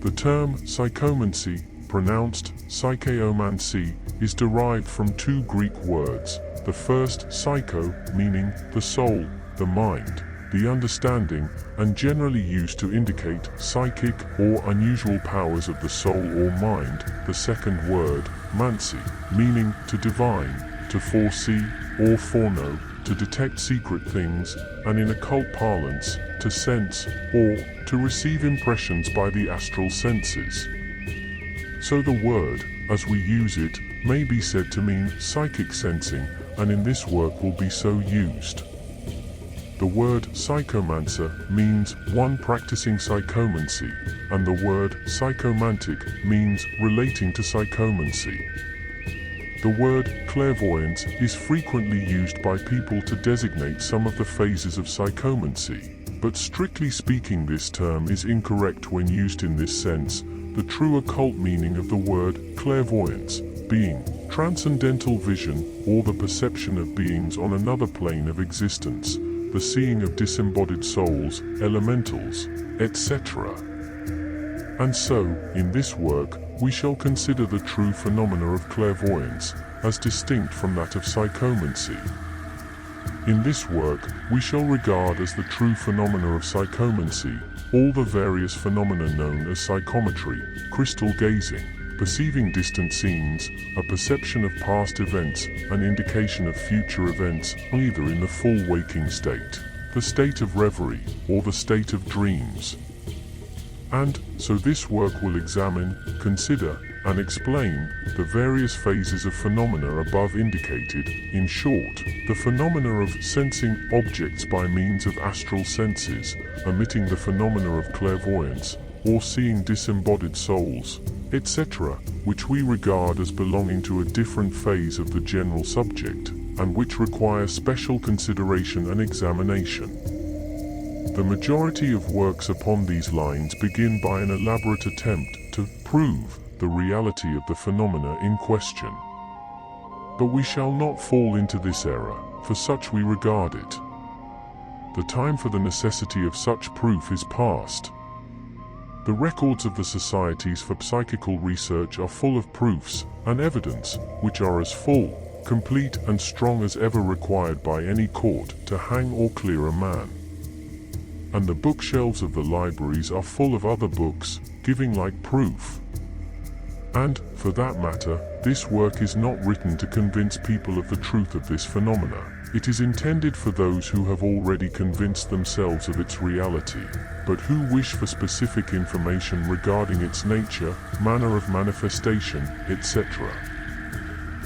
The term psychomancy, pronounced psychomancy, is derived from two Greek words. The first, psycho, meaning the soul, the mind, the understanding, and generally used to indicate psychic or unusual powers of the soul or mind. The second word, mancy, meaning to divine, to foresee or foreknow, to detect secret things, and in occult parlance, to sense or to receive impressions by the astral senses. So the word, as we use it, may be said to mean psychic sensing, and in this work will be so used. The word psychomancer means one practicing psychomancy, and the word psychomantic means relating to psychomancy. The word clairvoyance is frequently used by people to designate some of the phases of psychomancy, but strictly speaking this term is incorrect when used in this sense. The true occult meaning of the word clairvoyance being transcendental vision or the perception of beings on another plane of existence, the seeing of disembodied souls, elementals, etc. And so, in this work, we shall consider the true phenomena of clairvoyance, as distinct from that of psychomancy. In this work, we shall regard as the true phenomena of psychomancy all the various phenomena known as psychometry, crystal gazing, perceiving distant scenes, a perception of past events, an indication of future events, either in the full waking state, the state of reverie, or the state of dreams. And so this work will examine, consider, and explain the various phases of phenomena above indicated. In short, the phenomena of sensing objects by means of astral senses, omitting the phenomena of clairvoyance, or seeing disembodied souls, etc., which we regard as belonging to a different phase of the general subject, and which require special consideration and examination. The majority of works upon these lines begin by an elaborate attempt to prove the reality of the phenomena in question. But we shall not fall into this error, for such we regard it. The time for the necessity of such proof is past. The records of the societies for psychical research are full of proofs and evidence, which are as full, complete and strong as ever required by any court to hang or clear a man. And the bookshelves of the libraries are full of other books, giving like proof. And, for that matter, this work is not written to convince people of the truth of this phenomena. It is intended for those who have already convinced themselves of its reality, but who wish for specific information regarding its nature, manner of manifestation, etc.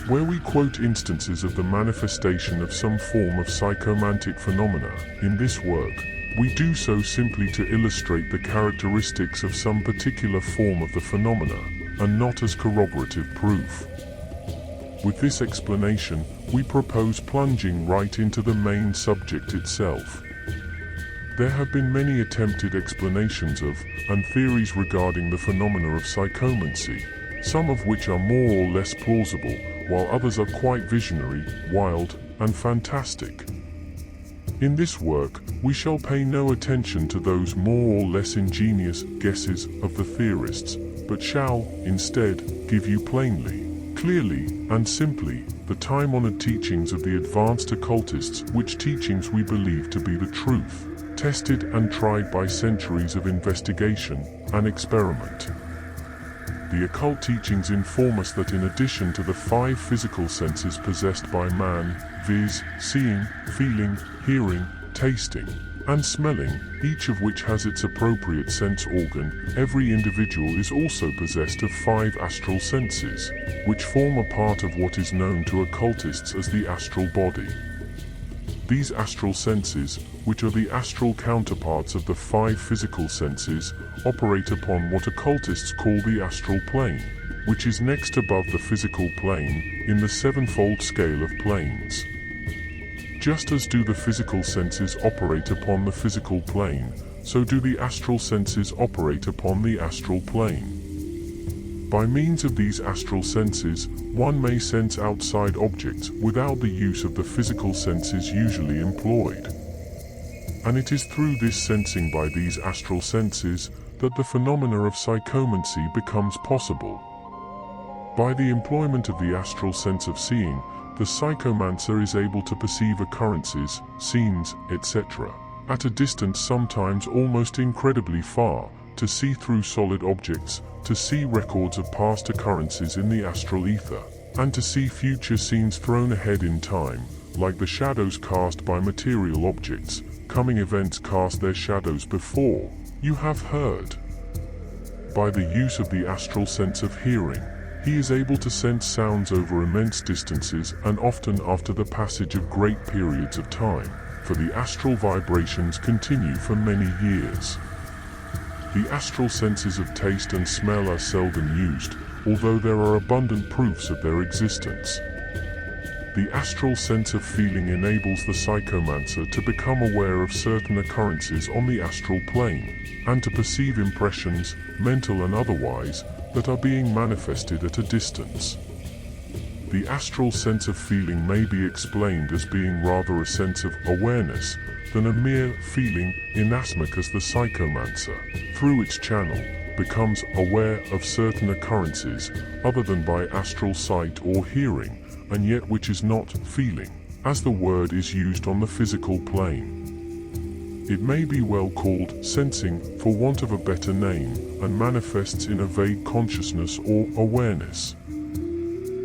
Where we quote instances of the manifestation of some form of psychomantic phenomena in this work, we do so simply to illustrate the characteristics of some particular form of the phenomena, and not as corroborative proof. With this explanation, we propose plunging right into the main subject itself. There have been many attempted explanations of, and theories regarding the phenomena of psychomancy, some of which are more or less plausible, while others are quite visionary, wild, and fantastic. In this work, we shall pay no attention to those more or less ingenious guesses of the theorists, but shall, instead, give you plainly, clearly, and simply, the time-honored teachings of the advanced occultists, which teachings we believe to be the truth, tested and tried by centuries of investigation and experiment. The occult teachings inform us that in addition to the 5 physical senses possessed by man, viz., seeing, feeling, hearing, tasting, and smelling, each of which has its appropriate sense organ, every individual is also possessed of 5 astral senses, which form a part of what is known to occultists as the astral body. These astral senses, which are the astral counterparts of the 5 physical senses, operate upon what occultists call the astral plane, which is next above the physical plane, in the 7-fold scale of planes. Just as do the physical senses operate upon the physical plane, so do the astral senses operate upon the astral plane. By means of these astral senses, one may sense outside objects without the use of the physical senses usually employed. And it is through this sensing by these astral senses that the phenomena of psychomancy becomes possible. By the employment of the astral sense of seeing, the psychomancer is able to perceive occurrences, scenes, etc., at a distance sometimes almost incredibly far, to see through solid objects, to see records of past occurrences in the astral ether, and to see future scenes thrown ahead in time, like the shadows cast by material objects. Coming events cast their shadows before you have heard. By the use of the astral sense of hearing, he is able to sense sounds over immense distances and often after the passage of great periods of time, for the astral vibrations continue for many years. The astral senses of taste and smell are seldom used, although there are abundant proofs of their existence. The astral sense of feeling enables the psychomancer to become aware of certain occurrences on the astral plane, and to perceive impressions, mental and otherwise, that are being manifested at a distance. The astral sense of feeling may be explained as being rather a sense of awareness than a mere feeling, inasmuch as the psychomancer, through its channel, becomes aware of certain occurrences other than by astral sight or hearing, and yet which is not feeling, as the word is used on the physical plane. It may be well called sensing, for want of a better name, and manifests in a vague consciousness or awareness.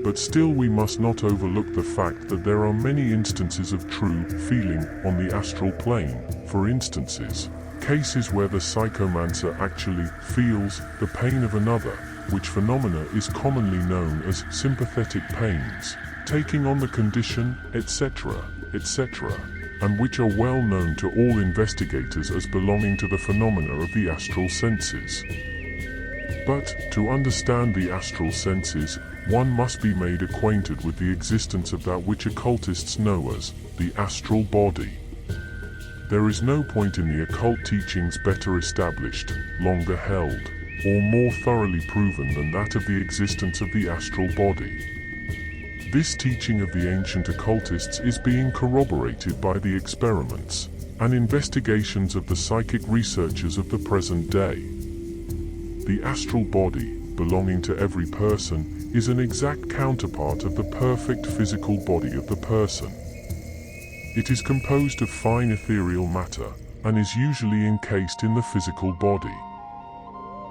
But still we must not overlook the fact that there are many instances of true feeling on the astral plane, for instances, cases where the psychomancer actually feels the pain of another, which phenomena is commonly known as sympathetic pains, taking on the condition, etc., etc., and which are well known to all investigators as belonging to the phenomena of the astral senses. But, to understand the astral senses, one must be made acquainted with the existence of that which occultists know as the astral body. There is no point in the occult teachings better established, longer held, or more thoroughly proven than that of the existence of the astral body. This teaching of the ancient occultists is being corroborated by the experiments and investigations of the psychic researchers of the present day. The astral body, belonging to every person, is an exact counterpart of the perfect physical body of the person. It is composed of fine ethereal matter, and is usually encased in the physical body.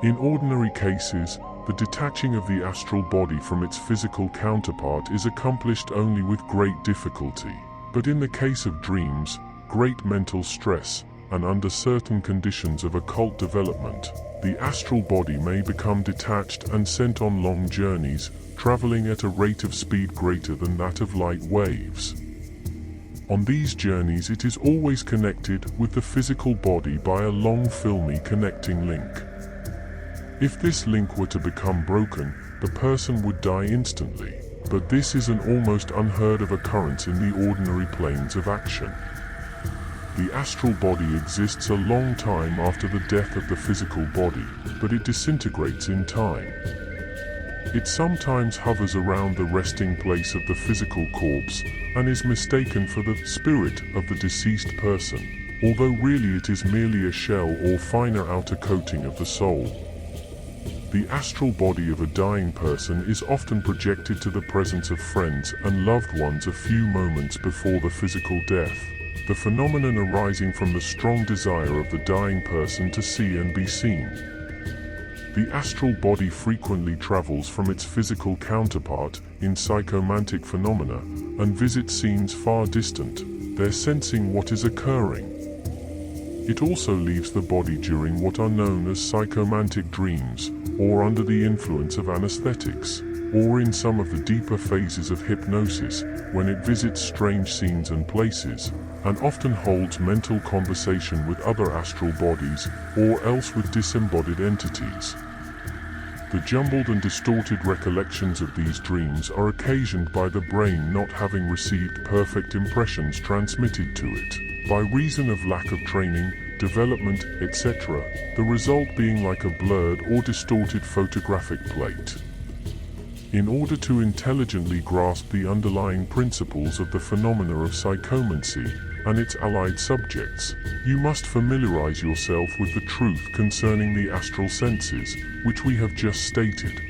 In ordinary cases, the detaching of the astral body from its physical counterpart is accomplished only with great difficulty, but in the case of dreams, great mental stress, and under certain conditions of occult development, the astral body may become detached and sent on long journeys, traveling at a rate of speed greater than that of light waves. On these journeys it is always connected with the physical body by a long filmy connecting link. If this link were to become broken, the person would die instantly, but this is an almost unheard of occurrence in the ordinary planes of action. The astral body exists a long time after the death of the physical body, but it disintegrates in time. It sometimes hovers around the resting place of the physical corpse and is mistaken for the spirit of the deceased person, although really it is merely a shell or finer outer coating of the soul. The astral body of a dying person is often projected to the presence of friends and loved ones a few moments before the physical death, the phenomenon arising from the strong desire of the dying person to see and be seen. The astral body frequently travels from its physical counterpart in psychomantic phenomena and visits scenes far distant, there sensing what is occurring. It also leaves the body during what are known as psychomantic dreams, or under the influence of anesthetics, or in some of the deeper phases of hypnosis, when it visits strange scenes and places, and often holds mental conversation with other astral bodies, or else with disembodied entities. The jumbled and distorted recollections of these dreams are occasioned by the brain not having received perfect impressions transmitted to it, by reason of lack of training, development, etc., the result being like a blurred or distorted photographic plate. In order to intelligently grasp the underlying principles of the phenomena of psychomancy, and its allied subjects, you must familiarize yourself with the truth concerning the astral senses, which we have just stated.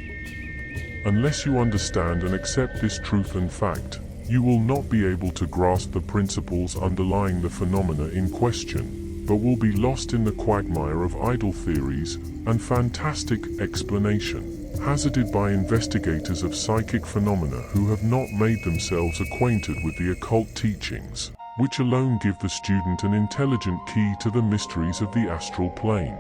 Unless you understand and accept this truth and fact, you will not be able to grasp the principles underlying the phenomena in question, but will be lost in the quagmire of idle theories and fantastic explanation, hazarded by investigators of psychic phenomena who have not made themselves acquainted with the occult teachings, which alone give the student an intelligent key to the mysteries of the astral plane.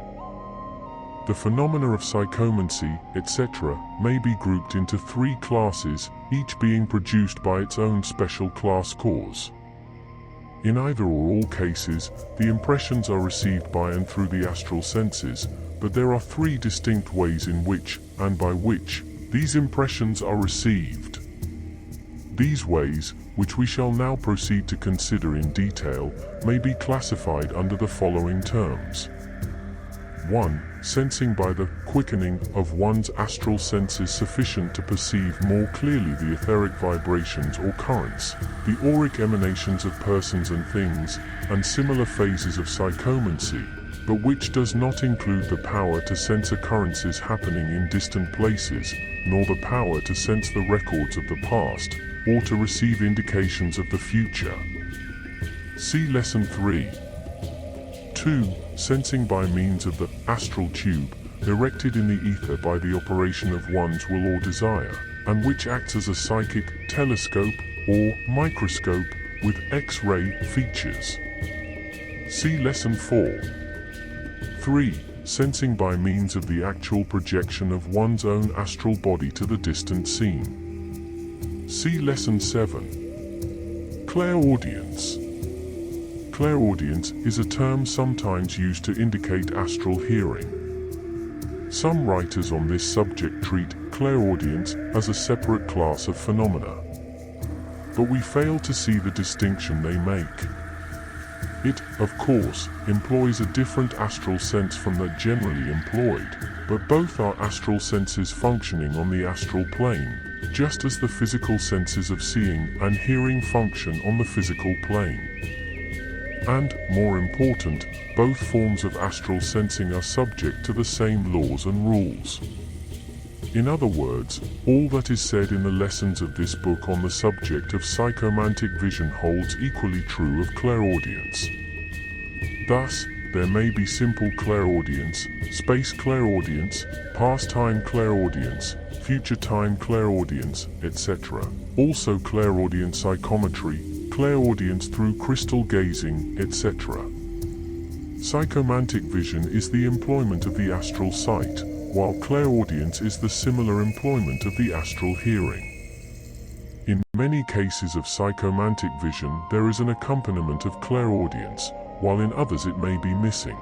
The phenomena of psychomancy, etc., may be grouped into 3 classes, each being produced by its own special class cause. In either or all cases, the impressions are received by and through the astral senses, but there are 3 distinct ways in which, and by which, these impressions are received. These ways, which we shall now proceed to consider in detail, may be classified under the following terms. 1. Sensing by the quickening of one's astral senses sufficient to perceive more clearly the etheric vibrations or currents, the auric emanations of persons and things, and similar phases of psychomancy, but which does not include the power to sense occurrences happening in distant places, nor the power to sense the records of the past, or to receive indications of the future. See Lesson 3. 2. Sensing by means of the astral tube, erected in the ether by the operation of one's will or desire, and which acts as a psychic telescope or microscope with X-ray features. See Lesson 4. 3. Sensing by means of the actual projection of one's own astral body to the distant scene. See Lesson 7. Clairaudience. Clairaudience is a term sometimes used to indicate astral hearing. Some writers on this subject treat clairaudience as a separate class of phenomena, but we fail to see the distinction they make. It, of course, employs a different astral sense from that generally employed, but both are astral senses functioning on the astral plane, just as the physical senses of seeing and hearing function on the physical plane. And, more important, both forms of astral sensing are subject to the same laws and rules. In other words, all that is said in the lessons of this book on the subject of psychomantic vision holds equally true of clairaudience. Thus, there may be simple clairaudience, space clairaudience, past time clairaudience, future time clairaudience, etc. Also clairaudience psychometry, clairaudience through crystal gazing, etc. Psychomantic vision is the employment of the astral sight, while clairaudience is the similar employment of the astral hearing. In many cases of psychomantic vision there is an accompaniment of clairaudience, while in others it may be missing.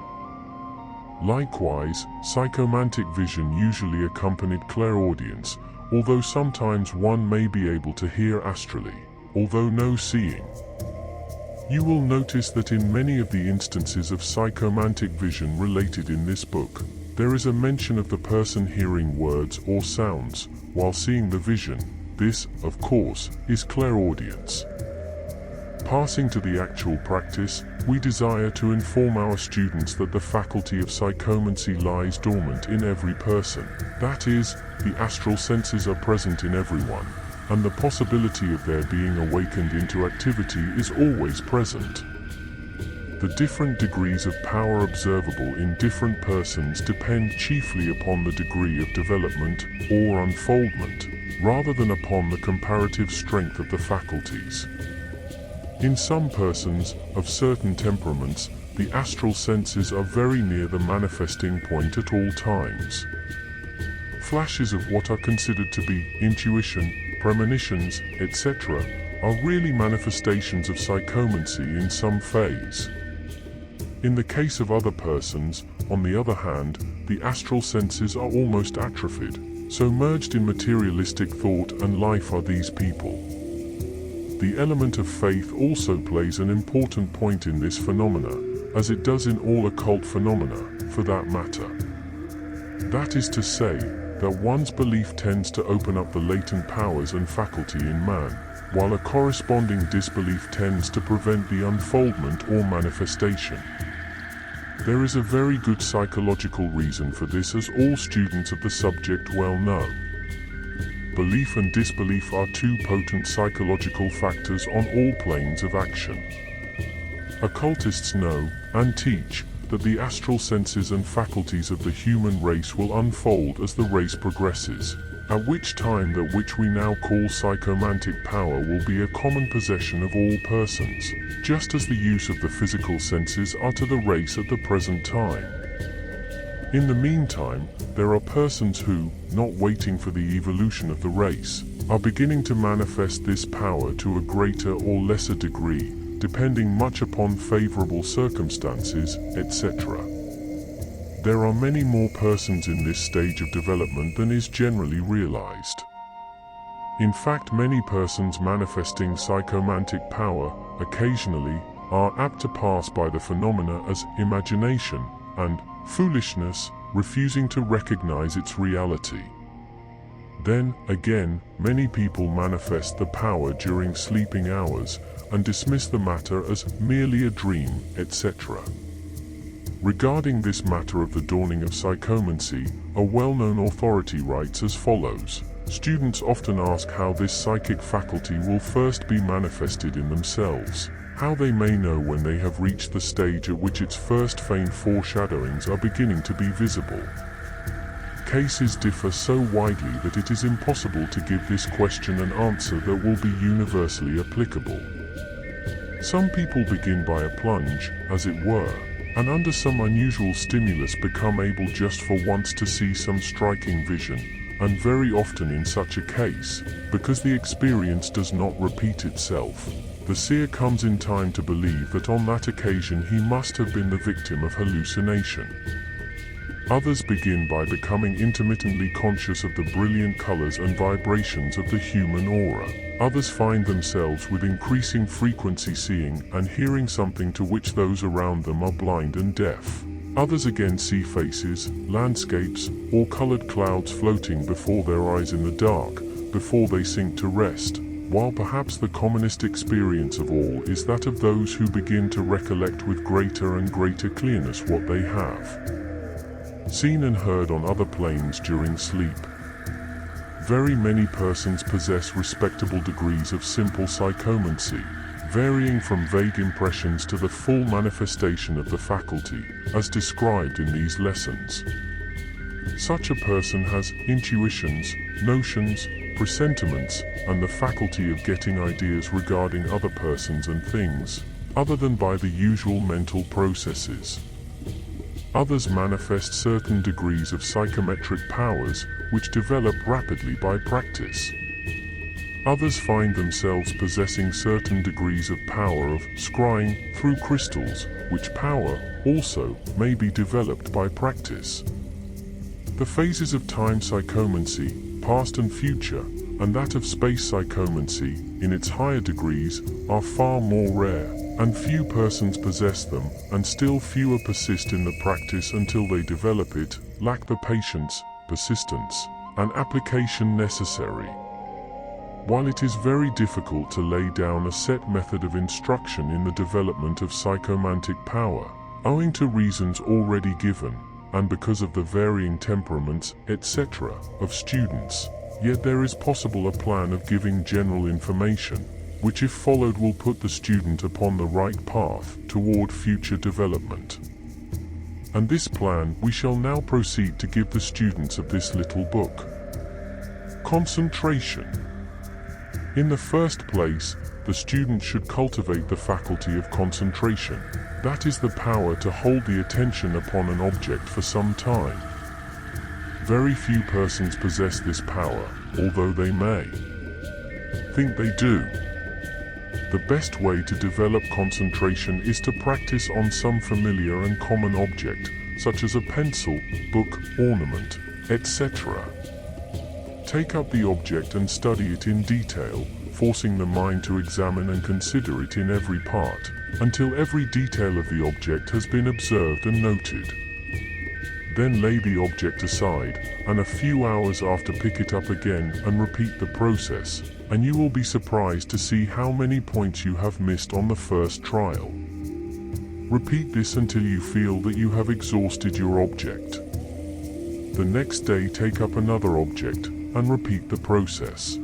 Likewise, psychomantic vision usually accompanied clairaudience, although sometimes one may be able to hear astrally, although no seeing. You will notice that in many of the instances of psychomantic vision related in this book, there is a mention of the person hearing words or sounds, while seeing the vision. This, of course, is clairaudience. Passing to the actual practice, we desire to inform our students that the faculty of psychomancy lies dormant in every person. That is, the astral senses are present in everyone, and the possibility of their being awakened into activity is always present. The different degrees of power observable in different persons depend chiefly upon the degree of development or unfoldment, rather than upon the comparative strength of the faculties. In some persons, of certain temperaments, the astral senses are very near the manifesting point at all times. Flashes of what are considered to be intuition, premonitions, etc., are really manifestations of psychomancy in some phase. In the case of other persons, on the other hand, the astral senses are almost atrophied, so merged in materialistic thought and life are these people. The element of faith also plays an important point in this phenomena, as it does in all occult phenomena, for that matter. That is to say, that one's belief tends to open up the latent powers and faculty in man, while a corresponding disbelief tends to prevent the unfoldment or manifestation. There is a very good psychological reason for this, as all students of the subject well know. Belief and disbelief are two potent psychological factors on all planes of action. Occultists know, and teach, that the astral senses and faculties of the human race will unfold as the race progresses, at which time that which we now call psychomantic power will be a common possession of all persons, just as the use of the physical senses are to the race at the present time. In the meantime, there are persons who, not waiting for the evolution of the race, are beginning to manifest this power to a greater or lesser degree, depending much upon favorable circumstances, etc. There are many more persons in this stage of development than is generally realized. In fact, many persons manifesting psychomantic power, occasionally, are apt to pass by the phenomena as imagination and foolishness, refusing to recognize its reality. Then, again, many people manifest the power during sleeping hours, and dismiss the matter as merely a dream, etc. Regarding this matter of the dawning of psychomancy, a well-known authority writes as follows: students often ask how this psychic faculty will first be manifested in themselves, how they may know when they have reached the stage at which its first faint foreshadowings are beginning to be visible. Cases differ so widely that it is impossible to give this question an answer that will be universally applicable. Some people begin by a plunge, as it were, and under some unusual stimulus become able just for once to see some striking vision, and very often in such a case, because the experience does not repeat itself, the seer comes in time to believe that on that occasion he must have been the victim of hallucination. Others begin by becoming intermittently conscious of the brilliant colors and vibrations of the human aura. Others find themselves with increasing frequency seeing and hearing something to which those around them are blind and deaf. Others again see faces, landscapes, or colored clouds floating before their eyes in the dark, before they sink to rest, while perhaps the commonest experience of all is that of those who begin to recollect with greater and greater clearness what they have seen and heard on other planes during sleep. Very many persons possess respectable degrees of simple psychomancy, varying from vague impressions to the full manifestation of the faculty, as described in these lessons. Such a person has intuitions, notions, presentiments, and the faculty of getting ideas regarding other persons and things, other than by the usual mental processes. Others manifest certain degrees of psychometric powers, which develop rapidly by practice. Others find themselves possessing certain degrees of power of scrying through crystals, which power, also, may be developed by practice. The phases of time psychomancy, past and future, and that of space psychomancy, in its higher degrees, are far more rare, and few persons possess them, and still fewer persist in the practice until they develop it, lack the patience, persistence, and application necessary. While it is very difficult to lay down a set method of instruction in the development of psychomantic power, owing to reasons already given, and because of the varying temperaments, etc., of students, yet there is possible a plan of giving general information, which if followed will put the student upon the right path toward future development. And this plan we shall now proceed to give the students of this little book. Concentration. In the first place, the student should cultivate the faculty of concentration. That is the power to hold the attention upon an object for some time. Very few persons possess this power, although they may think they do. The best way to develop concentration is to practice on some familiar and common object, such as a pencil, book, ornament, etc. Take up the object and study it in detail, forcing the mind to examine and consider it in every part, until every detail of the object has been observed and noted. Then lay the object aside, and a few hours after pick it up again and repeat the process, and you will be surprised to see how many points you have missed on the first trial. Repeat this until you feel that you have exhausted your object. The next day take up another object, and repeat the process.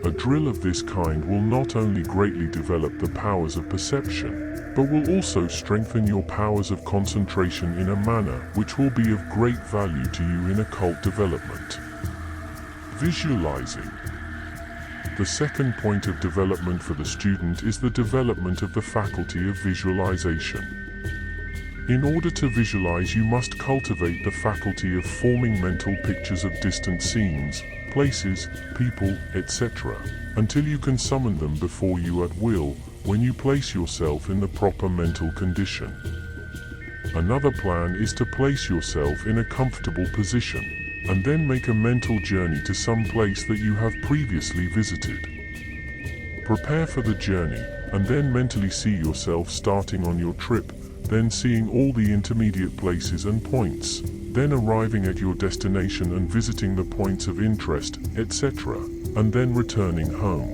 A drill of this kind will not only greatly develop the powers of perception, but will also strengthen your powers of concentration in a manner which will be of great value to you in occult development. Visualizing. The second point of development for the student is the development of the faculty of visualization. In order to visualize, you must cultivate the faculty of forming mental pictures of distant scenes, places, people, etc., until you can summon them before you at will, when you place yourself in the proper mental condition. Another plan is to place yourself in a comfortable position, and then make a mental journey to some place that you have previously visited. Prepare for the journey, and then mentally see yourself starting on your trip, then seeing all the intermediate places and points, then arriving at your destination and visiting the points of interest, etc., and then returning home.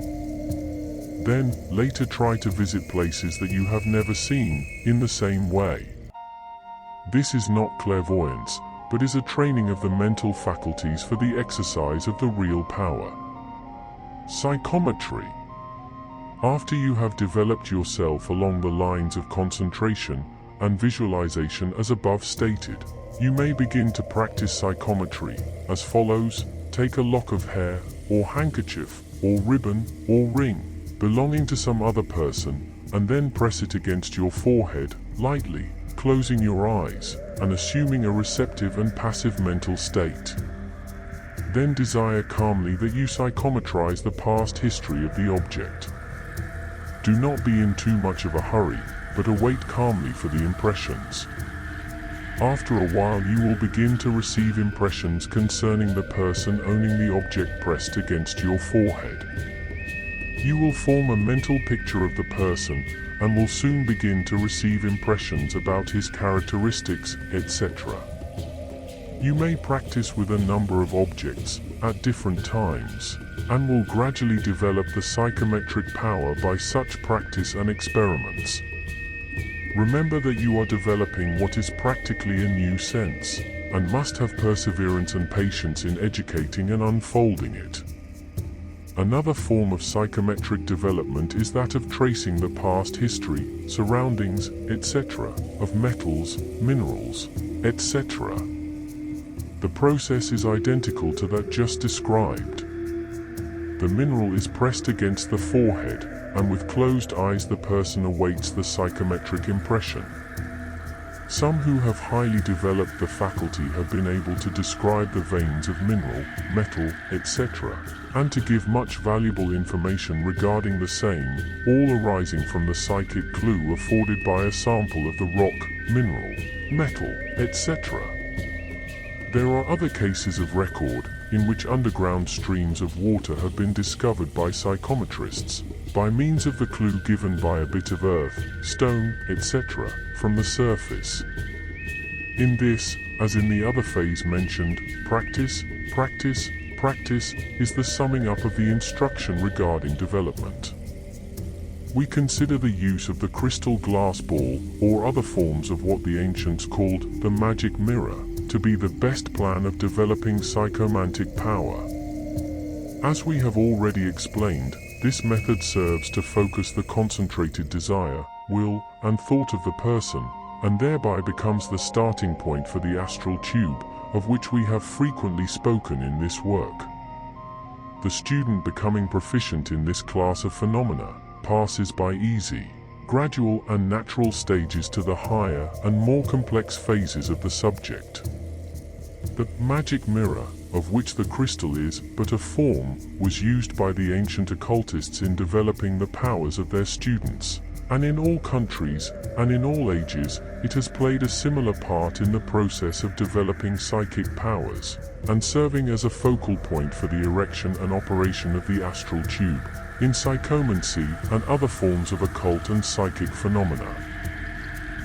Then, later try to visit places that you have never seen, in the same way. This is not clairvoyance, but is a training of the mental faculties for the exercise of the real power. Psychometry. After you have developed yourself along the lines of concentration and visualization as above stated, you may begin to practice psychometry as follows. Take a lock of hair, or handkerchief, or ribbon, or ring, belonging to some other person, and then press it against your forehead, lightly, closing your eyes, and assuming a receptive and passive mental state. Then desire calmly that you psychometrize the past history of the object. Do not be in too much of a hurry, but await calmly for the impressions. After a while you will begin to receive impressions concerning the person owning the object pressed against your forehead. You will form a mental picture of the person, and will soon begin to receive impressions about his characteristics, etc. You may practice with a number of objects, at different times, and will gradually develop the psychometric power by such practice and experiments. Remember that you are developing what is practically a new sense, and must have perseverance and patience in educating and unfolding it. Another form of psychometric development is that of tracing the past history, surroundings, etc., of metals, minerals, etc. The process is identical to that just described. The mineral is pressed against the forehead, and with closed eyes the person awaits the psychometric impression. Some who have highly developed the faculty have been able to describe the veins of mineral, metal, etc., and to give much valuable information regarding the same, all arising from the psychic clue afforded by a sample of the rock, mineral, metal, etc. There are other cases of record, in which underground streams of water have been discovered by psychometrists, by means of the clue given by a bit of earth, stone, etc., from the surface. In this, as in the other phase mentioned, practice is the summing up of the instruction regarding development. We consider the use of the crystal glass ball, or other forms of what the ancients called the magic mirror, to be the best plan of developing psychomantic power. As we have already explained, this method serves to focus the concentrated desire, will, and thought of the person, and thereby becomes the starting point for the astral tube, of which we have frequently spoken in this work. The student becoming proficient in this class of phenomena passes by easy, gradual and natural stages to the higher and more complex phases of the subject. The magic mirror, of which the crystal is but a form, was used by the ancient occultists in developing the powers of their students, and in all countries, and in all ages, it has played a similar part in the process of developing psychic powers, and serving as a focal point for the erection and operation of the astral tube, in psychomancy and other forms of occult and psychic phenomena.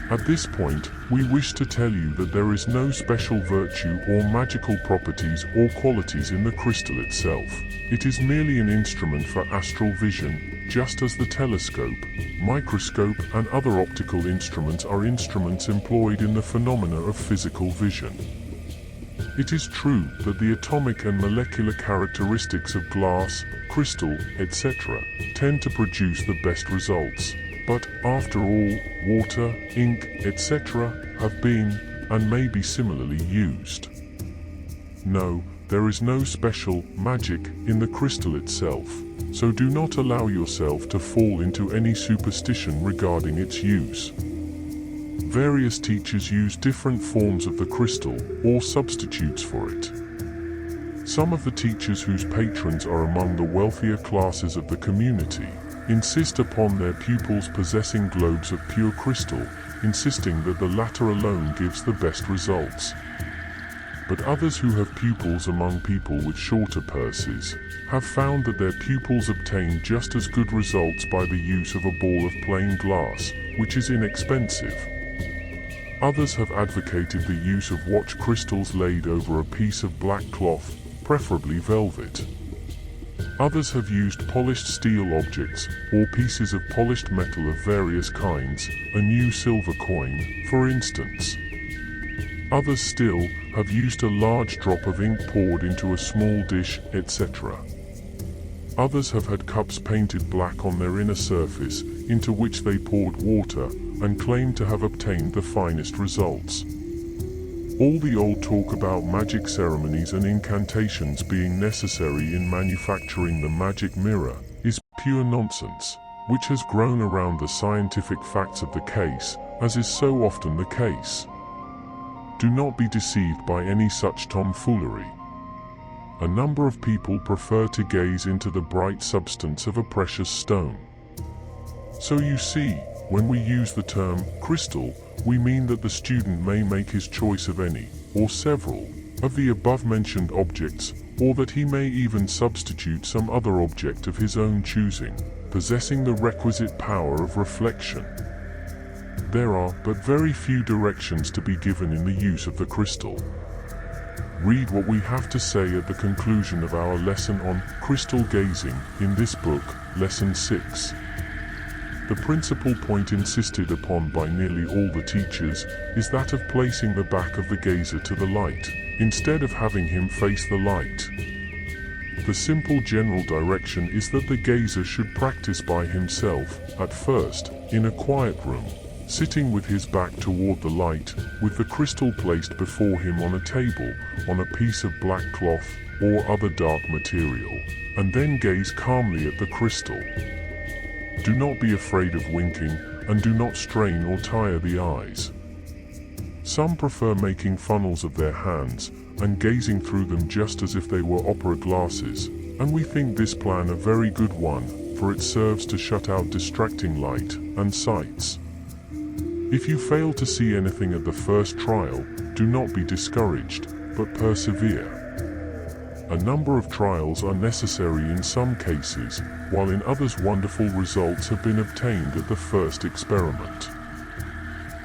At this point, we wish to tell you that there is no special virtue or magical properties or qualities in the crystal itself. It is merely an instrument for astral vision, just as the telescope, microscope and other optical instruments are instruments employed in the phenomena of physical vision. It is true that the atomic and molecular characteristics of glass, crystal, etc. tend to produce the best results. But, after all, water, ink, etc. have been, and may be similarly used. No, there is no special magic in the crystal itself, so do not allow yourself to fall into any superstition regarding its use. Various teachers use different forms of the crystal, or substitutes for it. Some of the teachers whose patrons are among the wealthier classes of the community insist upon their pupils possessing globes of pure crystal, insisting that the latter alone gives the best results. But others who have pupils among people with shorter purses have found that their pupils obtain just as good results by the use of a ball of plain glass, which is inexpensive. Others have advocated the use of watch crystals laid over a piece of black cloth, preferably velvet. Others have used polished steel objects, or pieces of polished metal of various kinds, a new silver coin, for instance. Others still have used a large drop of ink poured into a small dish, etc. Others have had cups painted black on their inner surface, into which they poured water, and claimed to have obtained the finest results. All the old talk about magic ceremonies and incantations being necessary in manufacturing the magic mirror is pure nonsense, which has grown around the scientific facts of the case, as is so often the case. Do not be deceived by any such tomfoolery. A number of people prefer to gaze into the bright substance of a precious stone. So you see, when we use the term crystal, we mean that the student may make his choice of any, or several, of the above-mentioned objects, or that he may even substitute some other object of his own choosing, possessing the requisite power of reflection. There are but very few directions to be given in the use of the crystal. Read what we have to say at the conclusion of our lesson on crystal gazing in this book, Lesson 6. The principal point insisted upon by nearly all the teachers is that of placing the back of the gazer to the light, instead of having him face the light. The simple general direction is that the gazer should practice by himself, at first, in a quiet room, sitting with his back toward the light, with the crystal placed before him on a table, on a piece of black cloth, or other dark material, and then gaze calmly at the crystal. Do not be afraid of winking, and do not strain or tire the eyes. Some prefer making funnels of their hands, and gazing through them just as if they were opera glasses, and we think this plan a very good one, for it serves to shut out distracting light and sights. If you fail to see anything at the first trial, do not be discouraged, but persevere. A number of trials are necessary in some cases, while in others wonderful results have been obtained at the first experiment.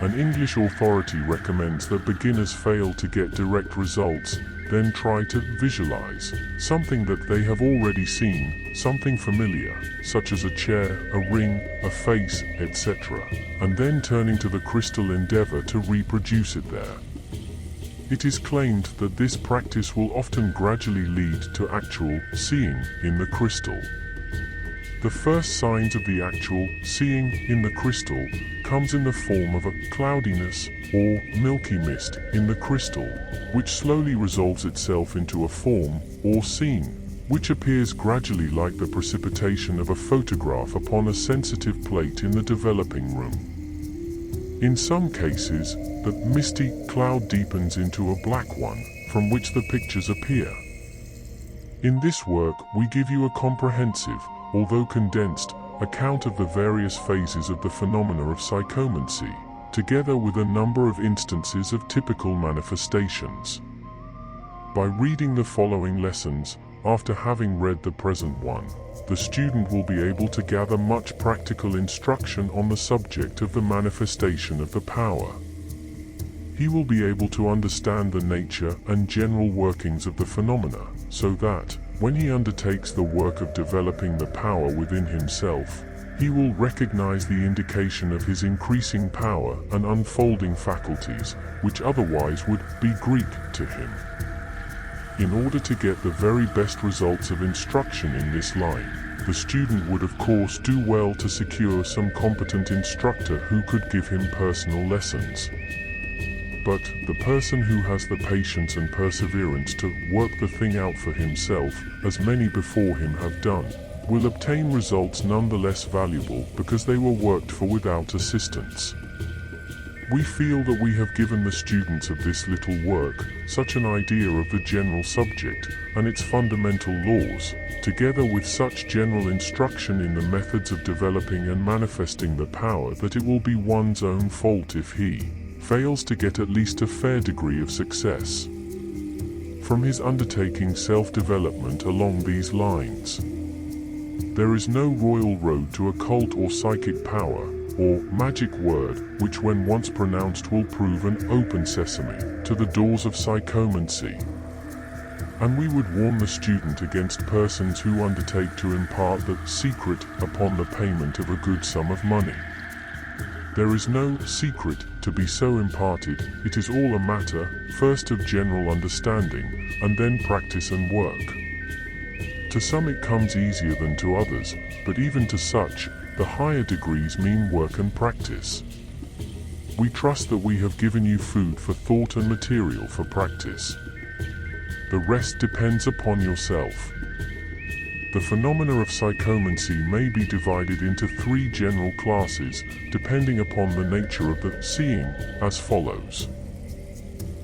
An English authority recommends that beginners fail to get direct results, then try to visualize something that they have already seen, something familiar, such as a chair, a ring, a face, etc., and then turning to the crystal endeavor to reproduce it there. It is claimed that this practice will often gradually lead to actual seeing in the crystal. The first signs of the actual seeing in the crystal comes in the form of a cloudiness or milky mist in the crystal, which slowly resolves itself into a form or scene, which appears gradually like the precipitation of a photograph upon a sensitive plate in the developing room. In some cases, the misty cloud deepens into a black one, from which the pictures appear. In this work, we give you a comprehensive, although condensed, account of the various phases of the phenomena of psychomancy, together with a number of instances of typical manifestations. By reading the following lessons, after having read the present one, the student will be able to gather much practical instruction on the subject of the manifestation of the power. He will be able to understand the nature and general workings of the phenomena, so that, when he undertakes the work of developing the power within himself, he will recognize the indication of his increasing power and unfolding faculties, which otherwise would be Greek to him. In order to get the very best results of instruction in this line, the student would of course do well to secure some competent instructor who could give him personal lessons. But the person who has the patience and perseverance to work the thing out for himself, as many before him have done, will obtain results nonetheless valuable because they were worked for without assistance. We feel that we have given the students of this little work such an idea of the general subject and its fundamental laws, together with such general instruction in the methods of developing and manifesting the power, that it will be one's own fault if he fails to get at least a fair degree of success from his undertaking self-development along these lines. There is no royal road to occult or psychic power, or magic word, which when once pronounced will prove an open sesame to the doors of psychomancy. And we would warn the student against persons who undertake to impart the secret upon the payment of a good sum of money. There is no secret to be so imparted. It is all a matter, first of general understanding, and then practice and work. To some it comes easier than to others, but even to such, the higher degrees mean work and practice. We trust that we have given you food for thought and material for practice. The rest depends upon yourself. The phenomena of psychomancy may be divided into three general classes, depending upon the nature of the seeing, as follows.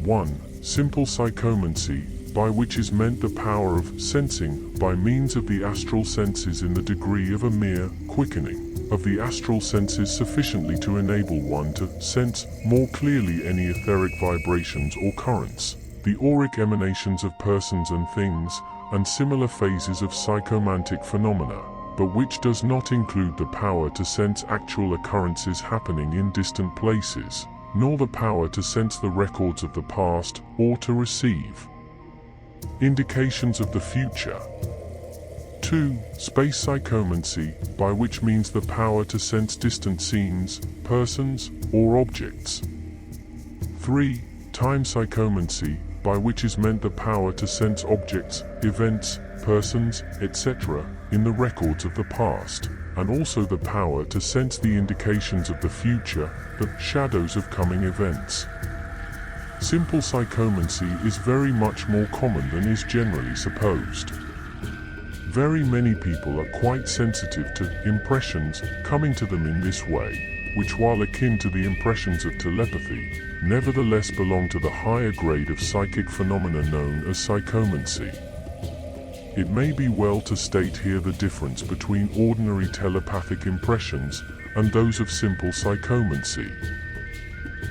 1. Simple psychomancy, by which is meant the power of sensing by means of the astral senses in the degree of a mere quickening of the astral senses sufficiently to enable one to sense more clearly any etheric vibrations or currents, the auric emanations of persons and things, and similar phases of psychomantic phenomena, but which does not include the power to sense actual occurrences happening in distant places, nor the power to sense the records of the past or to receive indications of the future. 2. Space psychomancy, by which means the power to sense distant scenes, persons, or objects. 3. Time psychomancy, by which is meant the power to sense objects, events, persons, etc., in the records of the past, and also the power to sense the indications of the future, the shadows of coming events. Simple psychomancy is very much more common than is generally supposed. Very many people are quite sensitive to impressions coming to them in this way, which, while akin to the impressions of telepathy, nevertheless belong to the higher grade of psychic phenomena known as psychomancy. It may be well to state here the difference between ordinary telepathic impressions and those of simple psychomancy.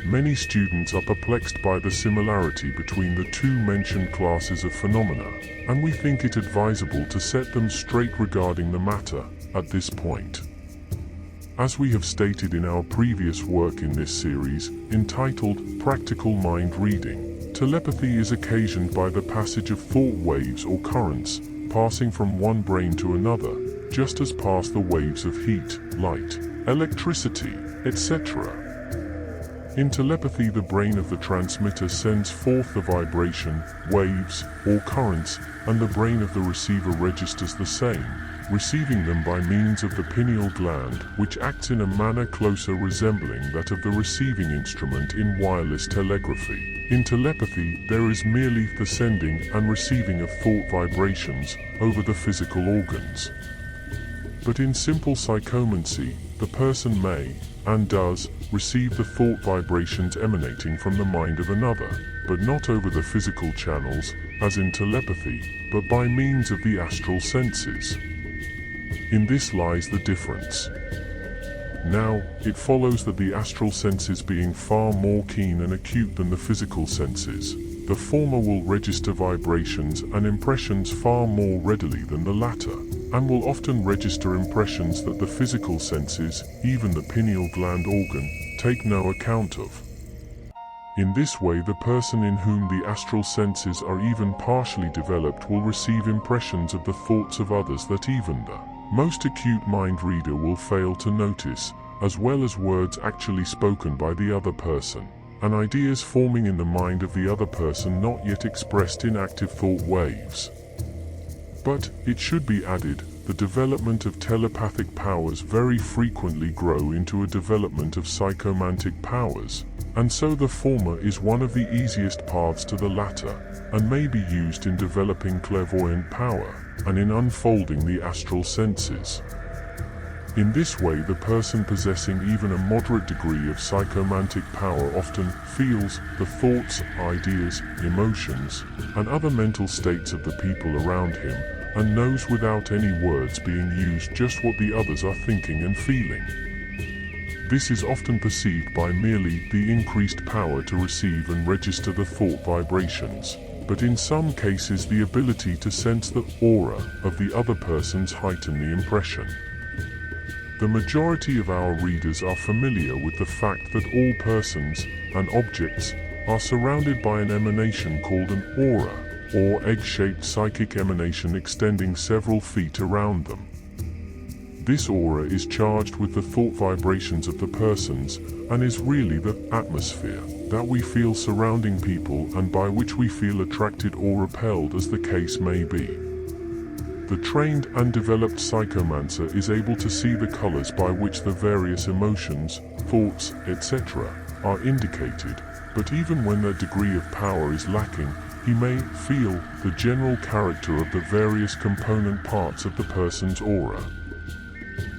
Many students are perplexed by the similarity between the two mentioned classes of phenomena, and we think it advisable to set them straight regarding the matter at this point. As we have stated in our previous work in this series, entitled Practical Mind Reading, telepathy is occasioned by the passage of thought waves or currents, passing from one brain to another, just as pass the waves of heat, light, electricity, etc. In telepathy, the brain of the transmitter sends forth the vibration, waves, or currents, and the brain of the receiver registers the same, receiving them by means of the pineal gland, which acts in a manner closer resembling that of the receiving instrument in wireless telegraphy. In telepathy, there is merely the sending and receiving of thought vibrations over the physical organs. But in simple psychomancy, the person may, and does, receive the thought vibrations emanating from the mind of another, but not over the physical channels, as in telepathy, but by means of the astral senses. In this lies the difference. Now, it follows that the astral senses, being far more keen and acute than the physical senses, The former will register vibrations and impressions far more readily than the latter, and will often register impressions that the physical senses, even the pineal gland organ, take no account of. In this way, the person in whom the astral senses are even partially developed will receive impressions of the thoughts of others that even the most acute mind reader will fail to notice, as well as words actually spoken by the other person, and ideas forming in the mind of the other person not yet expressed in active thought waves. But, it should be added, the development of telepathic powers very frequently grow into a development of psychomantic powers, and so the former is one of the easiest paths to the latter, and may be used in developing clairvoyant power, and in unfolding the astral senses. In this way, the person possessing even a moderate degree of psychomantic power often feels the thoughts, ideas, emotions, and other mental states of the people around him, and knows without any words being used just what the others are thinking and feeling. This is often perceived by merely the increased power to receive and register the thought vibrations, but in some cases the ability to sense the aura of the other person's heighten the impression. The majority of our readers are familiar with the fact that all persons and objects are surrounded by an emanation called an aura, or egg-shaped psychic emanation extending several feet around them. This aura is charged with the thought vibrations of the persons, and is really the atmosphere that we feel surrounding people and by which we feel attracted or repelled as the case may be. The trained and developed psychomancer is able to see the colors by which the various emotions, thoughts, etc. are indicated, but even when their degree of power is lacking, he may feel the general character of the various component parts of the person's aura.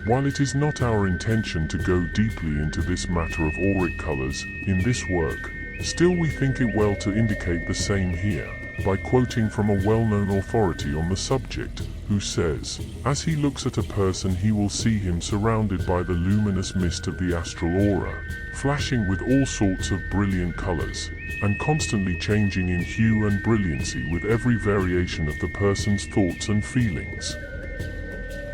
While it is not our intention to go deeply into this matter of auric colors in this work, still we think it well to indicate the same here, by quoting from a well-known authority on the subject, who says, "As he looks at a person he will see him surrounded by the luminous mist of the astral aura, flashing with all sorts of brilliant colors, and constantly changing in hue and brilliancy with every variation of the person's thoughts and feelings.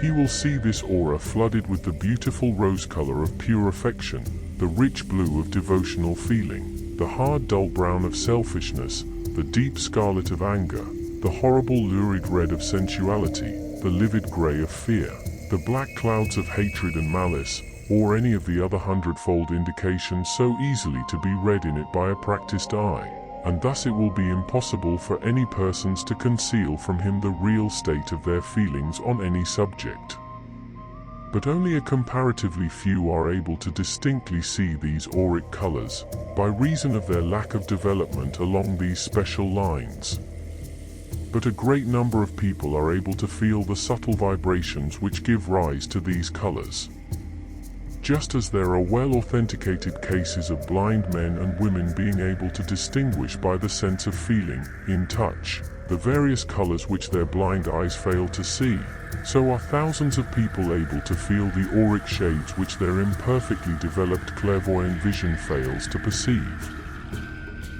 He will see this aura flooded with the beautiful rose color of pure affection, the rich blue of devotional feeling, the hard dull brown of selfishness, the deep scarlet of anger, the horrible lurid red of sensuality, the livid gray of fear, the black clouds of hatred and malice, or any of the other hundredfold indications so easily to be read in it by a practiced eye, and thus it will be impossible for any persons to conceal from him the real state of their feelings on any subject. But only a comparatively few are able to distinctly see these auric colors, by reason of their lack of development along these special lines. But a great number of people are able to feel the subtle vibrations which give rise to these colors. Just as there are well-authenticated cases of blind men and women being able to distinguish by the sense of feeling, in touch, the various colors which their blind eyes fail to see, so are thousands of people able to feel the auric shades which their imperfectly developed clairvoyant vision fails to perceive.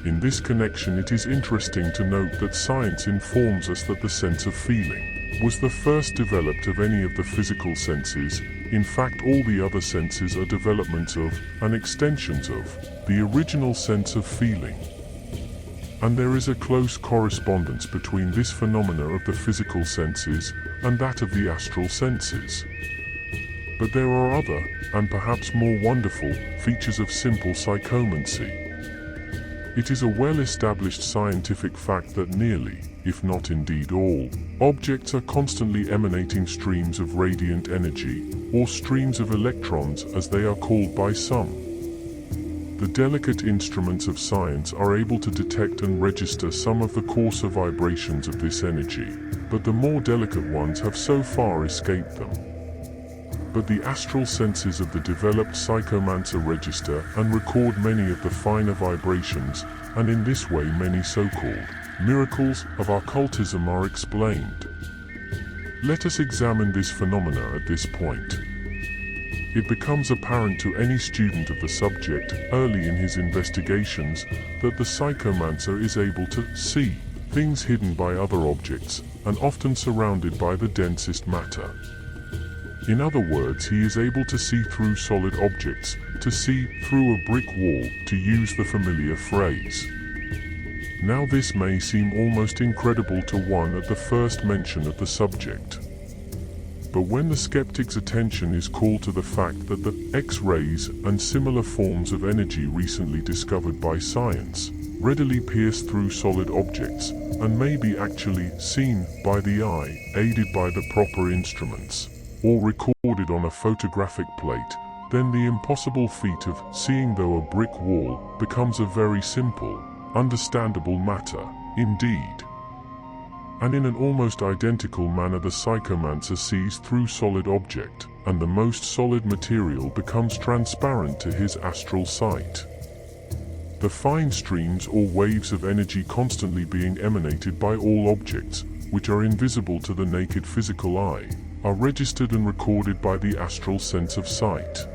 In this connection, it is interesting to note that science informs us that the sense of feeling was the first developed of any of the physical senses. In fact, all the other senses are developments of, and extensions of, the original sense of feeling. And there is a close correspondence between this phenomena of the physical senses and that of the astral senses. But there are other, and perhaps more wonderful, features of simple psychomancy. It is a well-established scientific fact that nearly, if not indeed all, objects are constantly emanating streams of radiant energy, or streams of electrons as they are called by some. The delicate instruments of science are able to detect and register some of the coarser vibrations of this energy, but the more delicate ones have so far escaped them. But the astral senses of the developed psychomancer register and record many of the finer vibrations, and in this way many so-called miracles of occultism are explained. Let us examine this phenomena at this point. It becomes apparent to any student of the subject early in his investigations that the psychomancer is able to see things hidden by other objects and often surrounded by the densest matter. In other words, he is able to see through solid objects, to see through a brick wall, to use the familiar phrase. Now this may seem almost incredible to one at the first mention of the subject. But when the skeptic's attention is called to the fact that the X-rays and similar forms of energy recently discovered by science readily pierce through solid objects and may be actually seen by the eye, aided by the proper instruments, or recorded on a photographic plate, then the impossible feat of seeing through a brick wall becomes a very simple, understandable matter indeed. And in an almost identical manner the psychomancer sees through solid object, and the most solid material becomes transparent to his astral sight. The fine streams or waves of energy constantly being emanated by all objects, which are invisible to the naked physical eye, are registered and recorded by the astral sense of sight.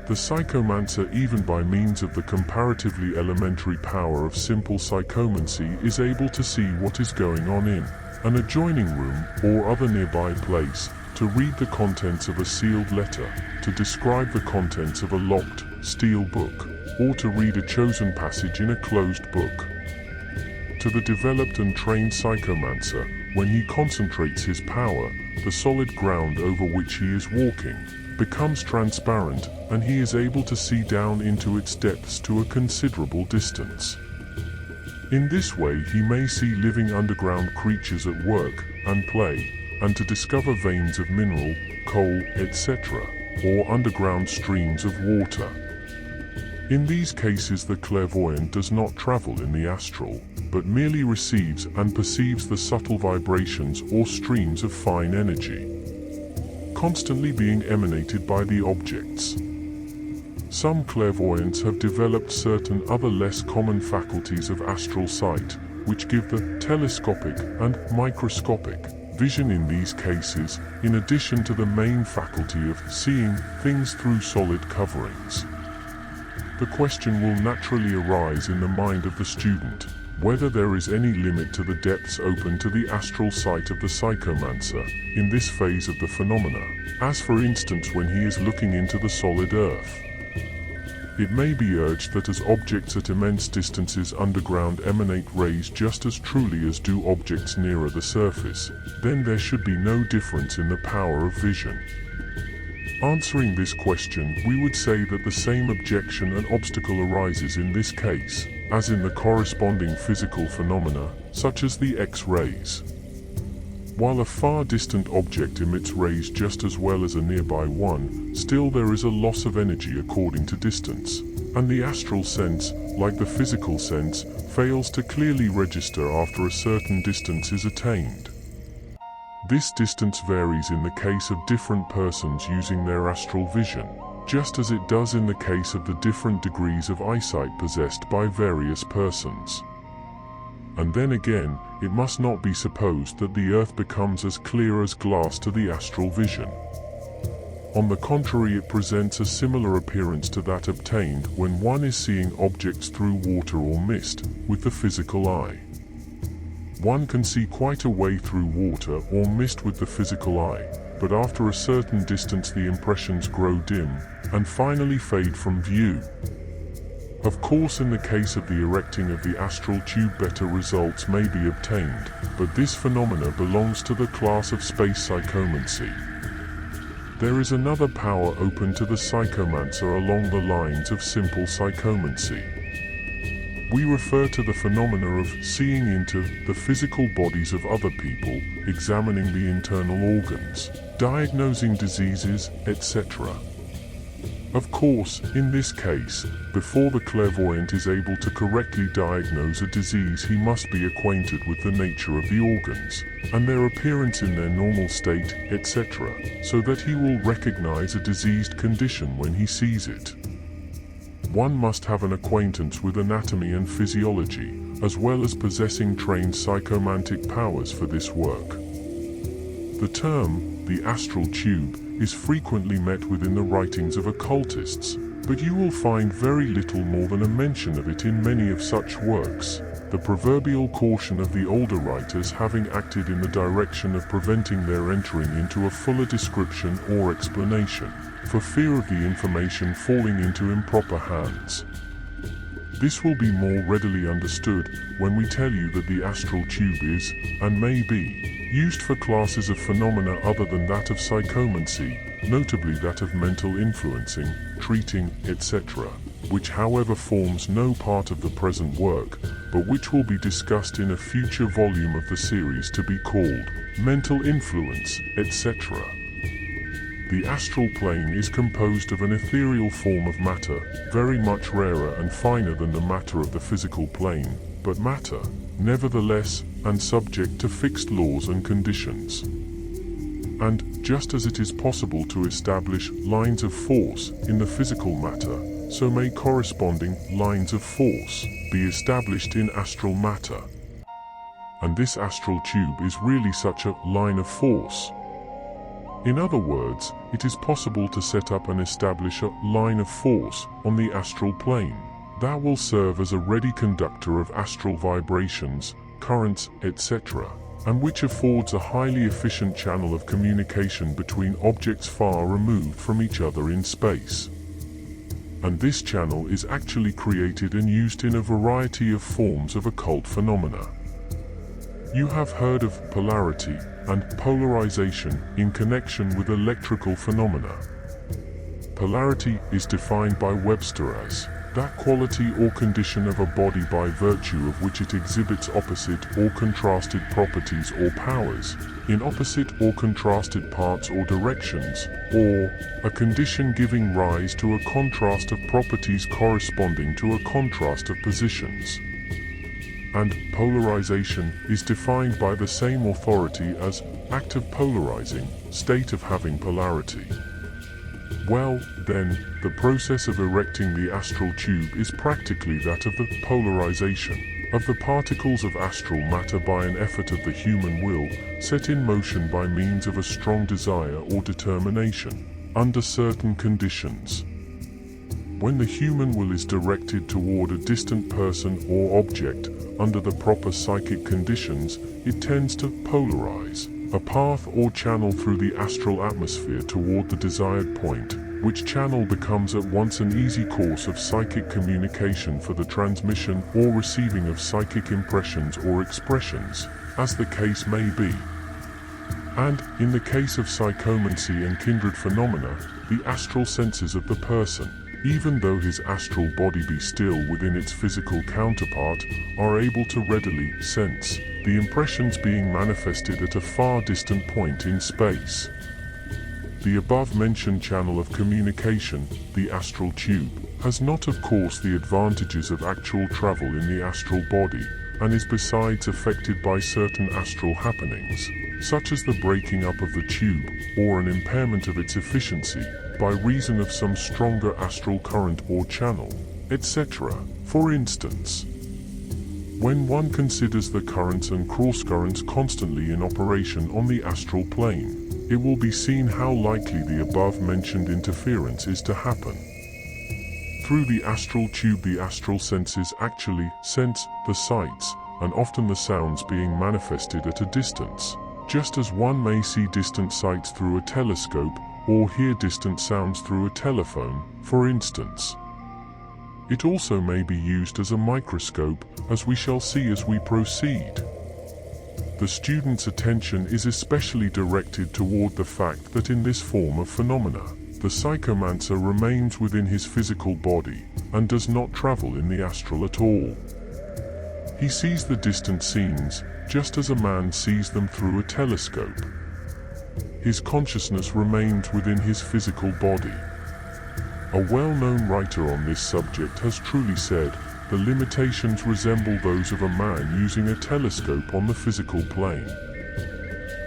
The psychomancer, even by means of the comparatively elementary power of simple psychomancy, is able to see what is going on in an adjoining room or other nearby place, to read the contents of a sealed letter, to describe the contents of a locked, steel book, or to read a chosen passage in a closed book. To the developed and trained psychomancer, when he concentrates his power, the solid ground over which he is walking becomes transparent, and he is able to see down into its depths to a considerable distance. In this way he may see living underground creatures at work and play, and to discover veins of mineral, coal, etc., or underground streams of water. In these cases the clairvoyant does not travel in the astral, but merely receives and perceives the subtle vibrations or streams of fine energy, constantly being emanated by the objects. Some clairvoyants have developed certain other less common faculties of astral sight, which give the telescopic and microscopic vision in these cases, in addition to the main faculty of seeing things through solid coverings. The question will naturally arise in the mind of the student, whether there is any limit to the depths open to the astral sight of the psychomancer in this phase of the phenomena, as for instance when he is looking into the solid earth. It may be urged that as objects at immense distances underground emanate rays just as truly as do objects nearer the surface, then there should be no difference in the power of vision. Answering this question, we would say that the same objection and obstacle arises in this case, as in the corresponding physical phenomena, such as the X-rays. While a far distant object emits rays just as well as a nearby one, still there is a loss of energy according to distance, and the astral sense, like the physical sense, fails to clearly register after a certain distance is attained. This distance varies in the case of different persons using their astral vision, just as it does in the case of the different degrees of eyesight possessed by various persons. And then again, it must not be supposed that the earth becomes as clear as glass to the astral vision. On the contrary, it presents a similar appearance to that obtained when one is seeing objects through water or mist with the physical eye. One can see quite a way through water or mist with the physical eye, but after a certain distance the impressions grow dim and finally fade from view. Of course, in the case of the erecting of the astral tube better results may be obtained, but this phenomena belongs to the class of space psychomancy. There is another power open to the psychomancer along the lines of simple psychomancy. We refer to the phenomena of seeing into the physical bodies of other people, examining the internal organs, diagnosing diseases, etc. Of course, in this case, before the clairvoyant is able to correctly diagnose a disease, he must be acquainted with the nature of the organs, and their appearance in their normal state, etc., so that he will recognize a diseased condition when he sees it. One must have an acquaintance with anatomy and physiology, as well as possessing trained psychomantic powers for this work. The term, the astral tube, is frequently met within the writings of occultists, but you will find very little more than a mention of it in many of such works, the proverbial caution of the older writers having acted in the direction of preventing their entering into a fuller description or explanation, for fear of the information falling into improper hands. This will be more readily understood when we tell you that the astral tube is, and may be, used for classes of phenomena other than that of psychomancy, notably that of mental influencing, treating, etc., which however forms no part of the present work, but which will be discussed in a future volume of the series to be called Mental Influence, etc. The astral plane is composed of an ethereal form of matter, very much rarer and finer than the matter of the physical plane, but matter, nevertheless, and subject to fixed laws and conditions. And, just as it is possible to establish lines of force in the physical matter, so may corresponding lines of force be established in astral matter. And this astral tube is really such a line of force. In other words, it is possible to set up and establish a line of force on the astral plane that will serve as a ready conductor of astral vibrations, currents, etc., and which affords a highly efficient channel of communication between objects far removed from each other in space. And this channel is actually created and used in a variety of forms of occult phenomena. You have heard of polarity and polarization in connection with electrical phenomena. Polarity is defined by Webster as that quality or condition of a body by virtue of which it exhibits opposite or contrasted properties or powers, in opposite or contrasted parts or directions, or a condition giving rise to a contrast of properties corresponding to a contrast of positions. And polarization is defined by the same authority as act of polarizing, state of having polarity. Well, then, the process of erecting the astral tube is practically that of the polarization of the particles of astral matter by an effort of the human will, set in motion by means of a strong desire or determination, under certain conditions. When the human will is directed toward a distant person or object, under the proper psychic conditions, it tends to polarize a path or channel through the astral atmosphere toward the desired point, which channel becomes at once an easy course of psychic communication for the transmission or receiving of psychic impressions or expressions, as the case may be. And, in the case of psychomancy and kindred phenomena, the astral senses of the person, even though his astral body be still within its physical counterpart, are able to readily sense the impressions being manifested at a far distant point in space. The above-mentioned channel of communication, the astral tube, has not of course the advantages of actual travel in the astral body, and is besides affected by certain astral happenings, such as the breaking up of the tube, or an impairment of its efficiency, by reason of some stronger astral current or channel, etc. For instance, when one considers the currents and cross-currents constantly in operation on the astral plane, it will be seen how likely the above-mentioned interference is to happen. Through the astral tube, the astral senses actually sense the sights, and often the sounds being manifested at a distance, just as one may see distant sights through a telescope, or hear distant sounds through a telephone, for instance. It also may be used as a microscope, as we shall see as we proceed. The student's attention is especially directed toward the fact that in this form of phenomena, the psychomancer remains within his physical body, and does not travel in the astral at all. He sees the distant scenes, just as a man sees them through a telescope. His consciousness remains within his physical body. A well-known writer on this subject has truly said, the limitations resemble those of a man using a telescope on the physical plane.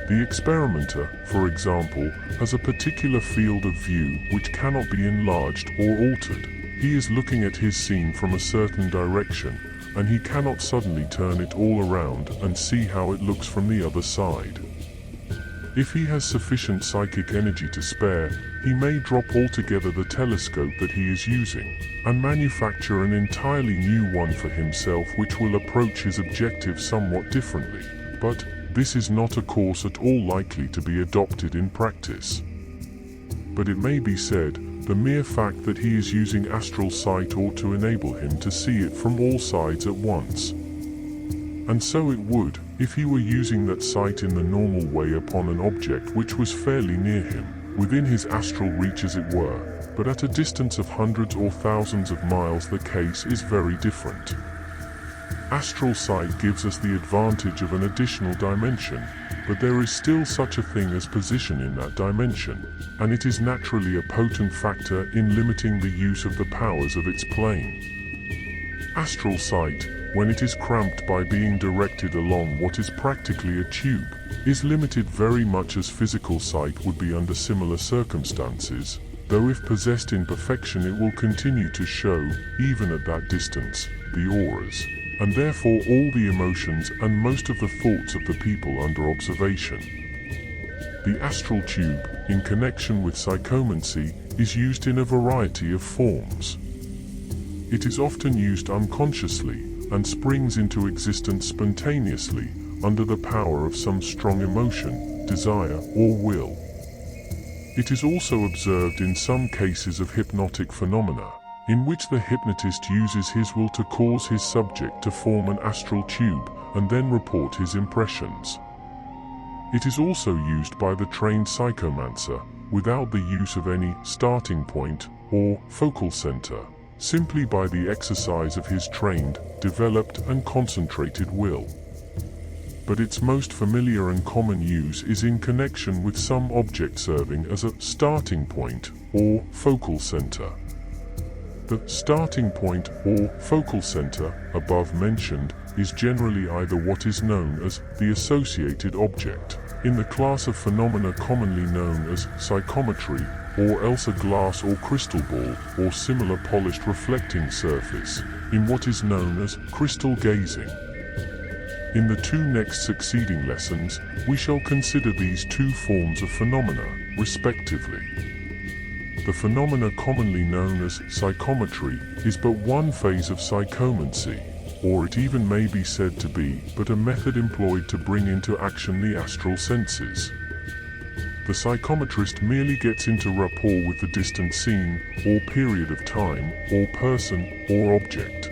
The experimenter, for example, has a particular field of view which cannot be enlarged or altered. He is looking at his scene from a certain direction, and he cannot suddenly turn it all around and see how it looks from the other side. If he has sufficient psychic energy to spare, he may drop altogether the telescope that he is using, and manufacture an entirely new one for himself which will approach his objective somewhat differently. But this is not a course at all likely to be adopted in practice. But it may be said, the mere fact that he is using astral sight ought to enable him to see it from all sides at once. And so it would, if he were using that sight in the normal way upon an object which was fairly near him, within his astral reach as it were, but at a distance of hundreds or thousands of miles the case is very different. Astral sight gives us the advantage of an additional dimension, but there is still such a thing as position in that dimension, and it is naturally a potent factor in limiting the use of the powers of its plane. Astral sight, when it is cramped by being directed along what is practically a tube, is limited very much as physical sight would be under similar circumstances, though if possessed in perfection it will continue to show, even at that distance, the auras, and therefore all the emotions and most of the thoughts of the people under observation. The astral tube, in connection with psychomancy, is used in a variety of forms. It is often used unconsciously, and springs into existence spontaneously, under the power of some strong emotion, desire, or will. It is also observed in some cases of hypnotic phenomena, in which the hypnotist uses his will to cause his subject to form an astral tube, and then report his impressions. It is also used by the trained psychomancer, without the use of any starting point, or focal center, simply by the exercise of his trained, developed and concentrated will. But its most familiar and common use is in connection with some object serving as a starting point, or focal center. The starting point, or focal center, above mentioned, is generally either what is known as the associated object, in the class of phenomena commonly known as psychometry, or else a glass or crystal ball, or similar polished reflecting surface, in what is known as crystal gazing. In the two next succeeding lessons, we shall consider these two forms of phenomena, respectively. The phenomena commonly known as psychometry is but one phase of psychomancy, or it even may be said to be but a method employed to bring into action the astral senses. The psychometrist merely gets into rapport with the distant scene, or period of time, or person, or object.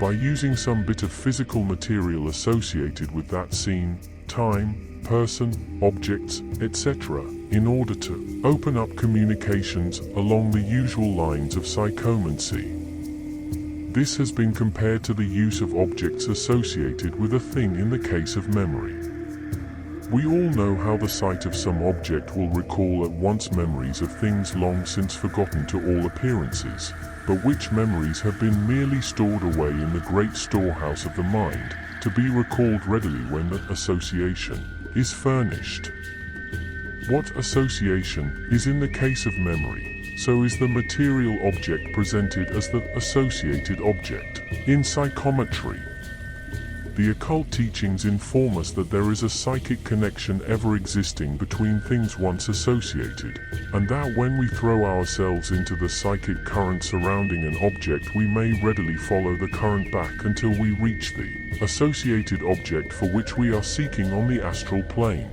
By using some bit of physical material associated with that scene, time, person, objects, etc., in order to open up communications along the usual lines of psychomancy. This has been compared to the use of objects associated with a thing in the case of memory. We all know how the sight of some object will recall at once memories of things long since forgotten to all appearances, but which memories have been merely stored away in the great storehouse of the mind, to be recalled readily when the association is furnished. What association is in the case of memory, so is the material object presented as the associated object in psychometry. The occult teachings inform us that there is a psychic connection ever existing between things once associated, and that when we throw ourselves into the psychic current surrounding an object we may readily follow the current back until we reach the associated object for which we are seeking on the astral plane.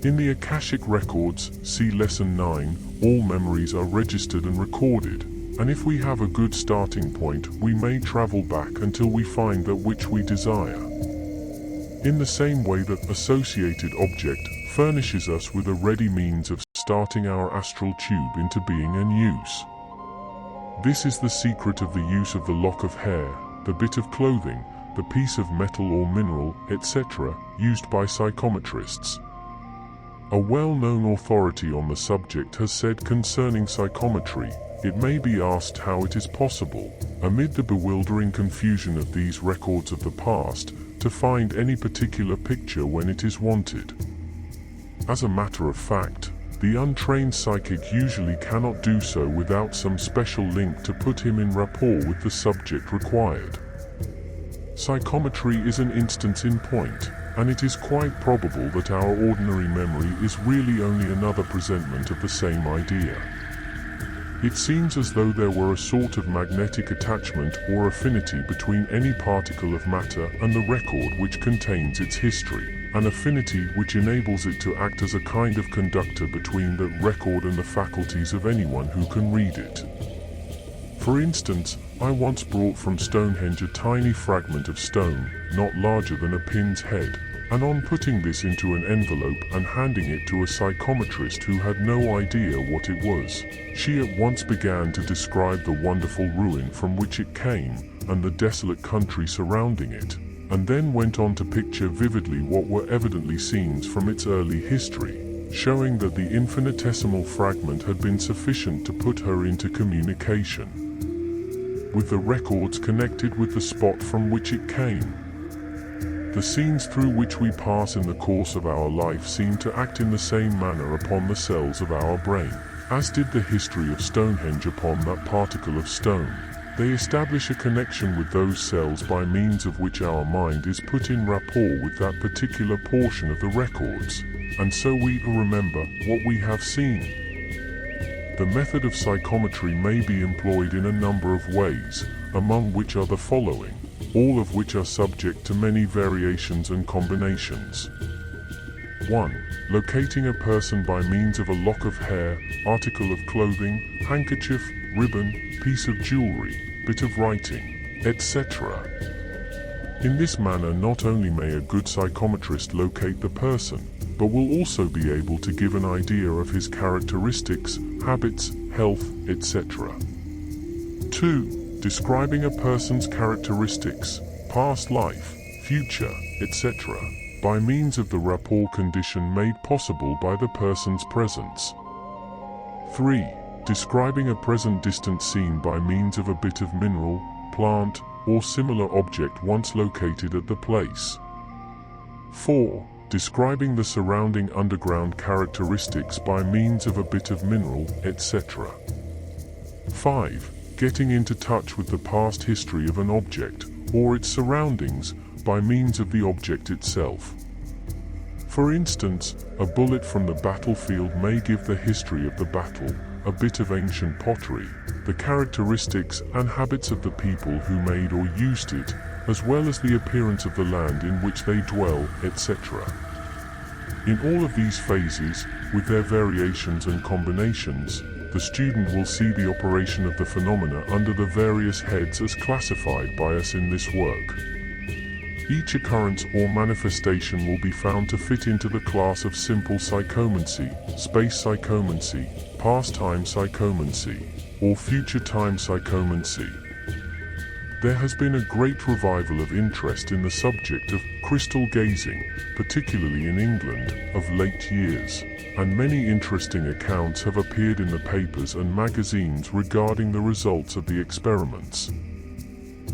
In the Akashic records, see Lesson 9, all memories are registered and recorded, and if we have a good starting point, we may travel back until we find that which we desire. In the same way that associated object furnishes us with a ready means of starting our astral tube into being and use. This is the secret of the use of the lock of hair, the bit of clothing, the piece of metal or mineral, etc., used by psychometrists. A well-known authority on the subject has said concerning psychometry, it may be asked how it is possible, amid the bewildering confusion of these records of the past, to find any particular picture when it is wanted. As a matter of fact, the untrained psychic usually cannot do so without some special link to put him in rapport with the subject required. Psychometry is an instance in point, and it is quite probable that our ordinary memory is really only another presentment of the same idea. It seems as though there were a sort of magnetic attachment or affinity between any particle of matter and the record which contains its history, an affinity which enables it to act as a kind of conductor between the record and the faculties of anyone who can read it. For instance, I once brought from Stonehenge a tiny fragment of stone, not larger than a pin's head, and on putting this into an envelope and handing it to a psychometrist who had no idea what it was, she at once began to describe the wonderful ruin from which it came, and the desolate country surrounding it, and then went on to picture vividly what were evidently scenes from its early history, showing that the infinitesimal fragment had been sufficient to put her into communication with the records connected with the spot from which it came. The scenes through which we pass in the course of our life seem to act in the same manner upon the cells of our brain, as did the history of Stonehenge upon that particle of stone. They establish a connection with those cells by means of which our mind is put in rapport with that particular portion of the records, and so we remember what we have seen. The method of psychometry may be employed in a number of ways, among which are the following, all of which are subject to many variations and combinations. 1. Locating a person by means of a lock of hair, article of clothing, handkerchief, ribbon, piece of jewelry, bit of writing, etc. In this manner not only may a good psychometrist locate the person, but will also be able to give an idea of his characteristics, habits, health, etc. 2. Describing a person's characteristics, past life, future, etc., by means of the rapport condition made possible by the person's presence. 3. Describing a present distant scene by means of a bit of mineral, plant, or similar object once located at the place. 4. Describing the surrounding underground characteristics by means of a bit of mineral, etc. 5. Getting into touch with the past history of an object, or its surroundings, by means of the object itself. For instance, a bullet from the battlefield may give the history of the battle, a bit of ancient pottery, the characteristics and habits of the people who made or used it, as well as the appearance of the land in which they dwell, etc. In all of these phases, with their variations and combinations, the student will see the operation of the phenomena under the various heads as classified by us in this work. Each occurrence or manifestation will be found to fit into the class of simple psychomancy, space psychomancy, past time psychomancy, or future time psychomancy. There has been a great revival of interest in the subject of crystal gazing, particularly in England, of late years, and many interesting accounts have appeared in the papers and magazines regarding the results of the experiments.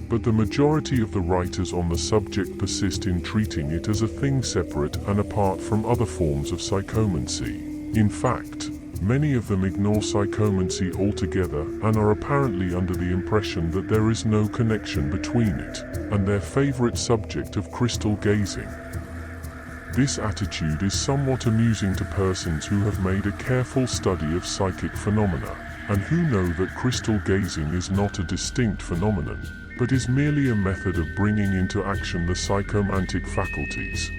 But the majority of the writers on the subject persist in treating it as a thing separate and apart from other forms of psychomancy. In fact, many of them ignore psychomancy altogether and are apparently under the impression that there is no connection between it and their favorite subject of crystal gazing. This attitude is somewhat amusing to persons who have made a careful study of psychic phenomena, and who know that crystal gazing is not a distinct phenomenon, but is merely a method of bringing into action the psychomantic faculties.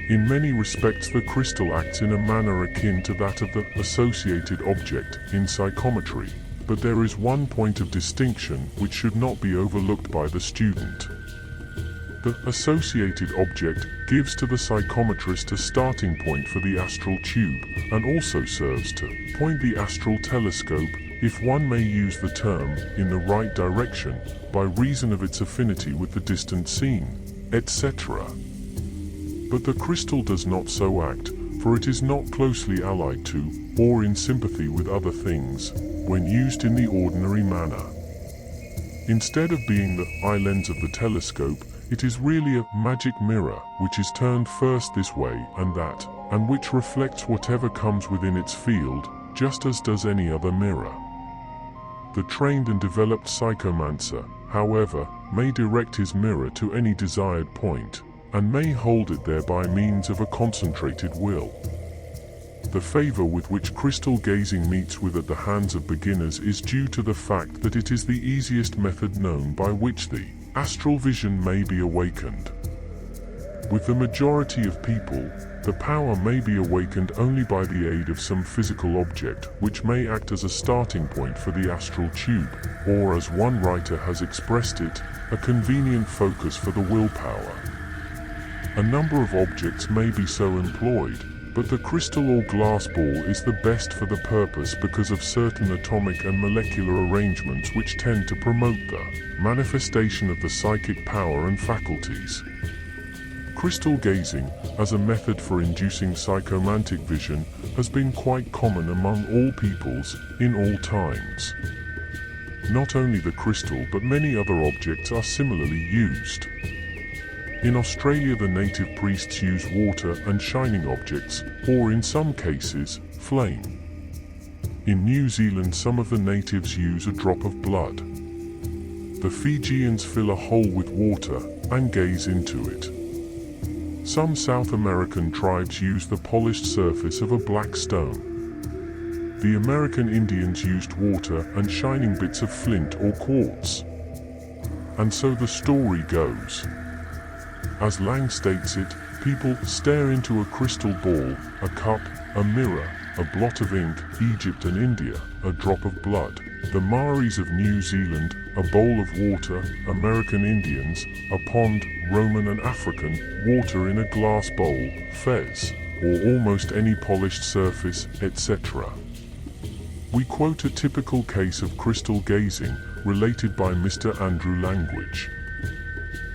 In many respects the crystal acts in a manner akin to that of the associated object in psychometry, but there is one point of distinction which should not be overlooked by the student. The associated object gives to the psychometrist a starting point for the astral tube, and also serves to point the astral telescope, if one may use the term, in the right direction, by reason of its affinity with the distant scene, etc. But the crystal does not so act, for it is not closely allied to, or in sympathy with other things, when used in the ordinary manner. Instead of being the eye lens of the telescope, it is really a magic mirror, which is turned first this way and that, and which reflects whatever comes within its field, just as does any other mirror. The trained and developed psychomancer, however, may direct his mirror to any desired point, and may hold it there by means of a concentrated will. The favor with which crystal gazing meets with at the hands of beginners is due to the fact that it is the easiest method known by which the astral vision may be awakened. With the majority of people, the power may be awakened only by the aid of some physical object, which may act as a starting point for the astral tube, or as one writer has expressed it, a convenient focus for the willpower. A number of objects may be so employed, but the crystal or glass ball is the best for the purpose because of certain atomic and molecular arrangements which tend to promote the manifestation of the psychic power and faculties. Crystal gazing, as a method for inducing psychomantic vision, has been quite common among all peoples, in all times. Not only the crystal but many other objects are similarly used. In Australia the native priests use water and shining objects, or in some cases, flame. In New Zealand some of the natives use a drop of blood. The Fijians fill a hole with water and gaze into it. Some South American tribes use the polished surface of a black stone. The American Indians used water and shining bits of flint or quartz. And so the story goes. As Lang states it, people stare into a crystal ball, a cup, a mirror, a blot of ink, Egypt and India, a drop of blood. The Maoris of New Zealand, a bowl of water, American Indians, a pond, Roman and African, water in a glass bowl, fez, or almost any polished surface, etc. We quote a typical case of crystal gazing, related by Mr. Andrew Langwich.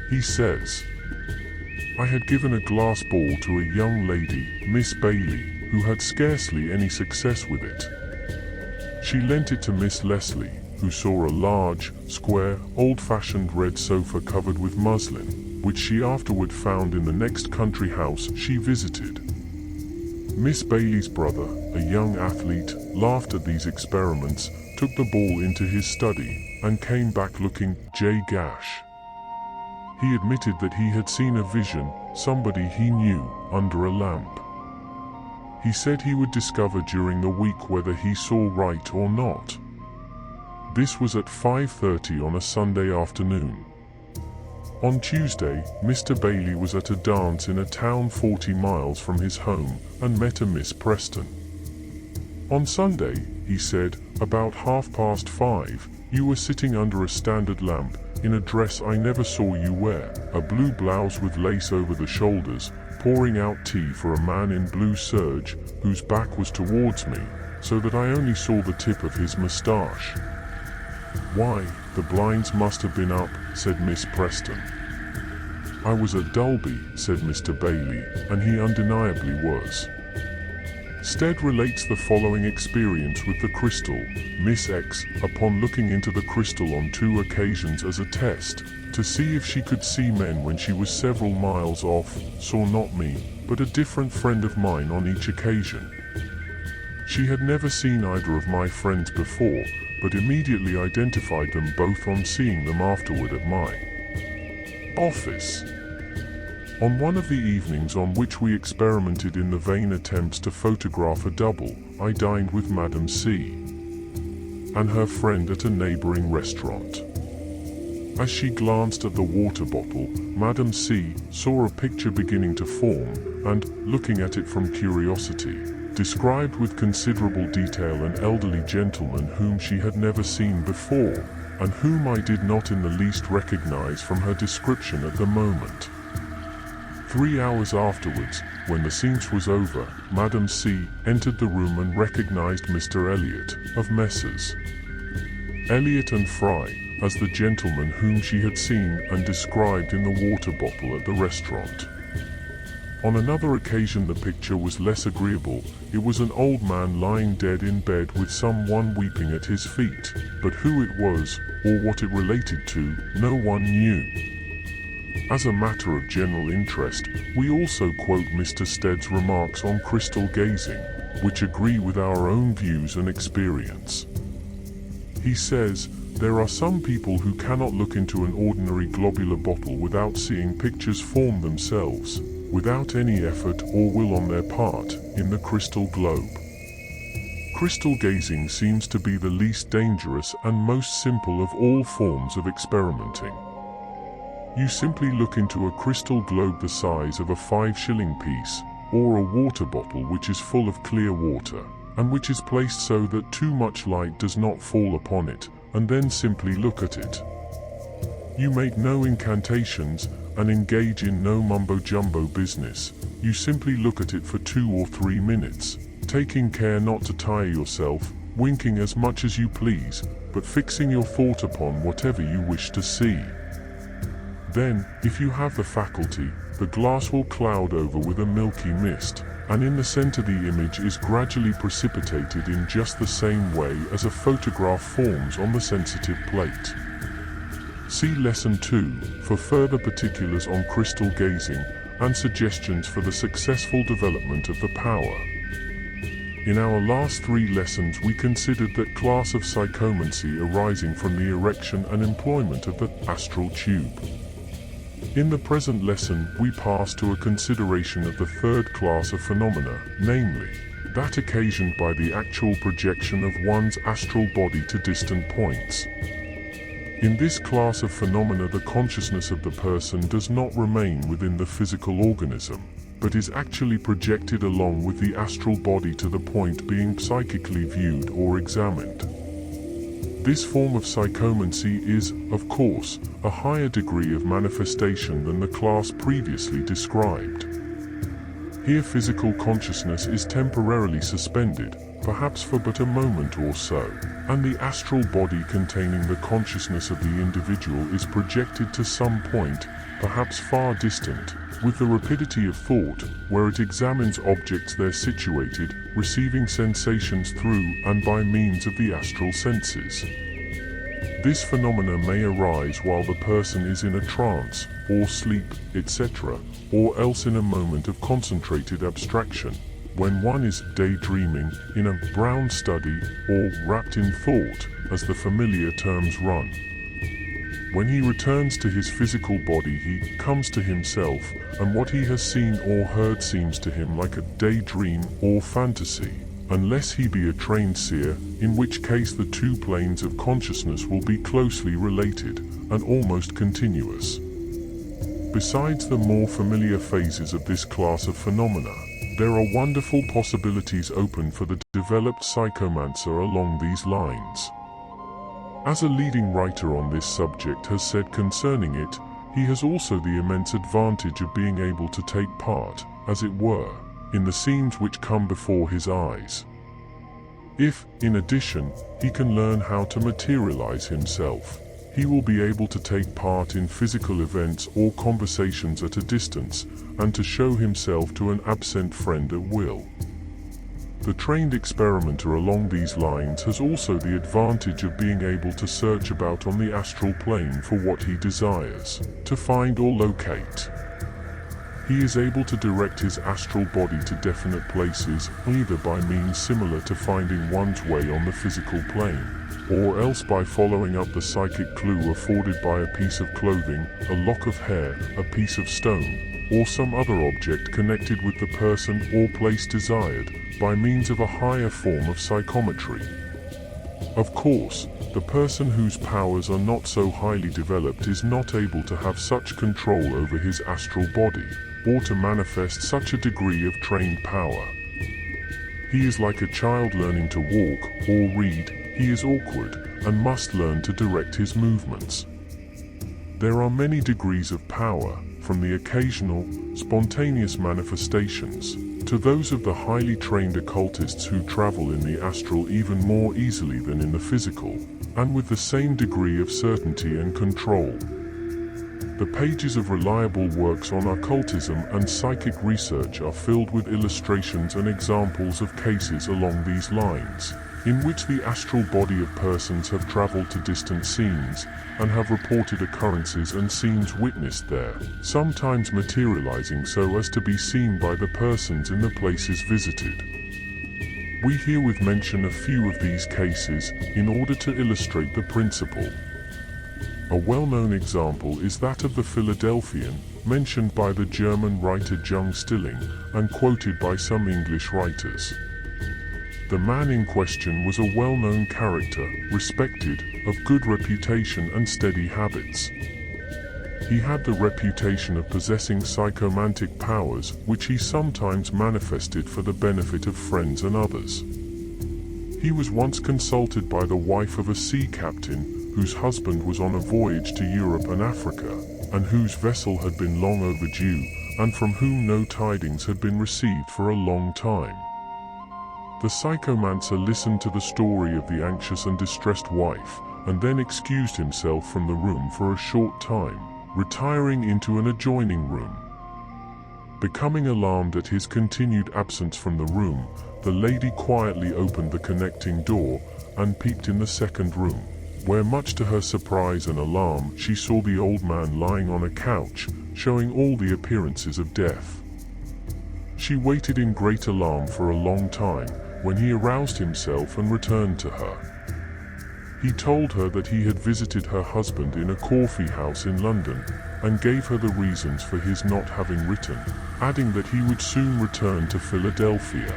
He says, "I had given a glass ball to a young lady, Miss Bailey, who had scarcely any success with it. She lent it to Miss Leslie, who saw a large, square, old-fashioned red sofa covered with muslin, which she afterward found in the next country house she visited. Miss Bailey's brother, a young athlete, laughed at these experiments, took the ball into his study, and came back looking gash. He admitted that he had seen a vision, somebody he knew, under a lamp. He said he would discover during the week whether he saw right or not. This was at 5:30 on a Sunday afternoon. On Tuesday, Mr. Bailey was at a dance in a town 40 miles from his home, and met a Miss Preston. On Sunday, he said, about 5:30, you were sitting under a standard lamp, in a dress I never saw you wear, a blue blouse with lace over the shoulders, pouring out tea for a man in blue serge, whose back was towards me, so that I only saw the tip of his moustache." "Why, the blinds must have been up," said Miss Preston. "I was at Dulby," said Mr. Bailey, and he undeniably was. Stead relates the following experience with the crystal. Miss X, upon looking into the crystal on 2 occasions as a test, to see if she could see men when she was several miles off, saw not me, but a different friend of mine on each occasion. She had never seen either of my friends before, but immediately identified them both on seeing them afterward at my office. On one of the evenings on which we experimented in the vain attempts to photograph a double, I dined with Madame C. and her friend at a neighboring restaurant. As she glanced at the water bottle, Madame C. saw a picture beginning to form, and, looking at it from curiosity, described with considerable detail an elderly gentleman whom she had never seen before, and whom I did not in the least recognize from her description at the moment. 3 hours afterwards, when the séance was over, Madame C. entered the room and recognized Mr. Elliot, of Messrs. Elliot and Fry, as the gentleman whom she had seen and described in the water bottle at the restaurant. On another occasion the picture was less agreeable. It was an old man lying dead in bed with someone weeping at his feet, but who it was, or what it related to, no one knew. As a matter of general interest, we also quote Mr. Stead's remarks on crystal gazing, which agree with our own views and experience. He says, There are some people who cannot look into an ordinary globular bottle without seeing pictures form themselves, without any effort or will on their part, in the crystal globe. Crystal gazing seems to be the least dangerous and most simple of all forms of experimenting. You simply look into a crystal globe the size of a 5-shilling piece, or a water bottle which is full of clear water, and which is placed so that too much light does not fall upon it, and then simply look at it. You make no incantations, and engage in no mumbo-jumbo business. You simply look at it for 2 or 3 minutes, taking care not to tire yourself, winking as much as you please, but fixing your thought upon whatever you wish to see. Then, if you have the faculty, the glass will cloud over with a milky mist, and in the center the image is gradually precipitated in just the same way as a photograph forms on the sensitive plate. See Lesson 2 for further particulars on crystal gazing and suggestions for the successful development of the power. In our last 3 lessons we considered that class of psychomancy arising from the erection and employment of the astral tube. In the present lesson we pass to a consideration of the 3rd class of phenomena, namely, that occasioned by the actual projection of one's astral body to distant points. In this class of phenomena the consciousness of the person does not remain within the physical organism, but is actually projected along with the astral body to the point being psychically viewed or examined. This form of psychomancy is, of course, a higher degree of manifestation than the class previously described. Here physical consciousness is temporarily suspended, perhaps for but a moment or so, and the astral body containing the consciousness of the individual is projected to some point, perhaps far distant, with the rapidity of thought, where it examines objects there situated, receiving sensations through and by means of the astral senses. This phenomena may arise while the person is in a trance, or sleep, etc., or else in a moment of concentrated abstraction, when one is daydreaming, in a brown study, or wrapped in thought, as the familiar terms run. When he returns to his physical body he comes to himself, and what he has seen or heard seems to him like a daydream or fantasy, unless he be a trained seer, in which case the 2 planes of consciousness will be closely related, and almost continuous. Besides the more familiar phases of this class of phenomena, there are wonderful possibilities open for the developed psychomancer along these lines. As a leading writer on this subject has said concerning it, he has also the immense advantage of being able to take part, as it were, in the scenes which come before his eyes. If, in addition, he can learn how to materialize himself, he will be able to take part in physical events or conversations at a distance, and to show himself to an absent friend at will. The trained experimenter along these lines has also the advantage of being able to search about on the astral plane for what he desires to find or locate. He is able to direct his astral body to definite places, either by means similar to finding one's way on the physical plane, or else by following up the psychic clue afforded by a piece of clothing, a lock of hair, a piece of stone, or some other object connected with the person or place desired, by means of a higher form of psychometry. Of course, the person whose powers are not so highly developed is not able to have such control over his astral body, or to manifest such a degree of trained power. He is like a child learning to walk or read. He is awkward, and must learn to direct his movements. There are many degrees of power, from the occasional, spontaneous manifestations, to those of the highly trained occultists who travel in the astral even more easily than in the physical, and with the same degree of certainty and control. The pages of reliable works on occultism and psychic research are filled with illustrations and examples of cases along these lines, in which the astral body of persons have traveled to distant scenes, and have reported occurrences and scenes witnessed there, sometimes materializing so as to be seen by the persons in the places visited. We herewith mention a few of these cases in order to illustrate the principle. A well-known example is that of the Philadelphian, mentioned by the German writer Jung Stilling and quoted by some English writers. The man in question was a well-known character, respected, of good reputation and steady habits. He had the reputation of possessing psychomantic powers, which he sometimes manifested for the benefit of friends and others. He was once consulted by the wife of a sea captain, whose husband was on a voyage to Europe and Africa, and whose vessel had been long overdue, and from whom no tidings had been received for a long time. The psychomancer listened to the story of the anxious and distressed wife, and then excused himself from the room for a short time, retiring into an adjoining room. Becoming alarmed at his continued absence from the room, the lady quietly opened the connecting door and peeped in the second room, where much to her surprise and alarm she saw the old man lying on a couch, showing all the appearances of death. She waited in great alarm for a long time, when he aroused himself and returned to her. He told her that he had visited her husband in a coffee house in London, and gave her the reasons for his not having written, adding that he would soon return to Philadelphia.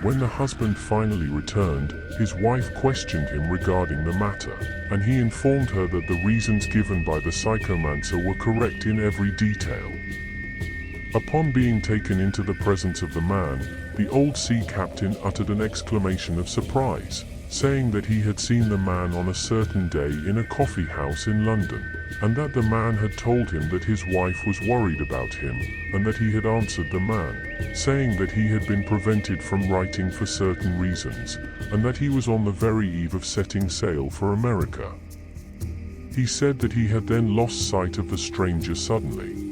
When the husband finally returned, his wife questioned him regarding the matter, and he informed her that the reasons given by the psychomancer were correct in every detail. Upon being taken into the presence of the man, the old sea captain uttered an exclamation of surprise, saying that he had seen the man on a certain day in a coffee house in London, and that the man had told him that his wife was worried about him, and that he had answered the man, saying that he had been prevented from writing for certain reasons, and that he was on the very eve of setting sail for America. He said that he had then lost sight of the stranger suddenly.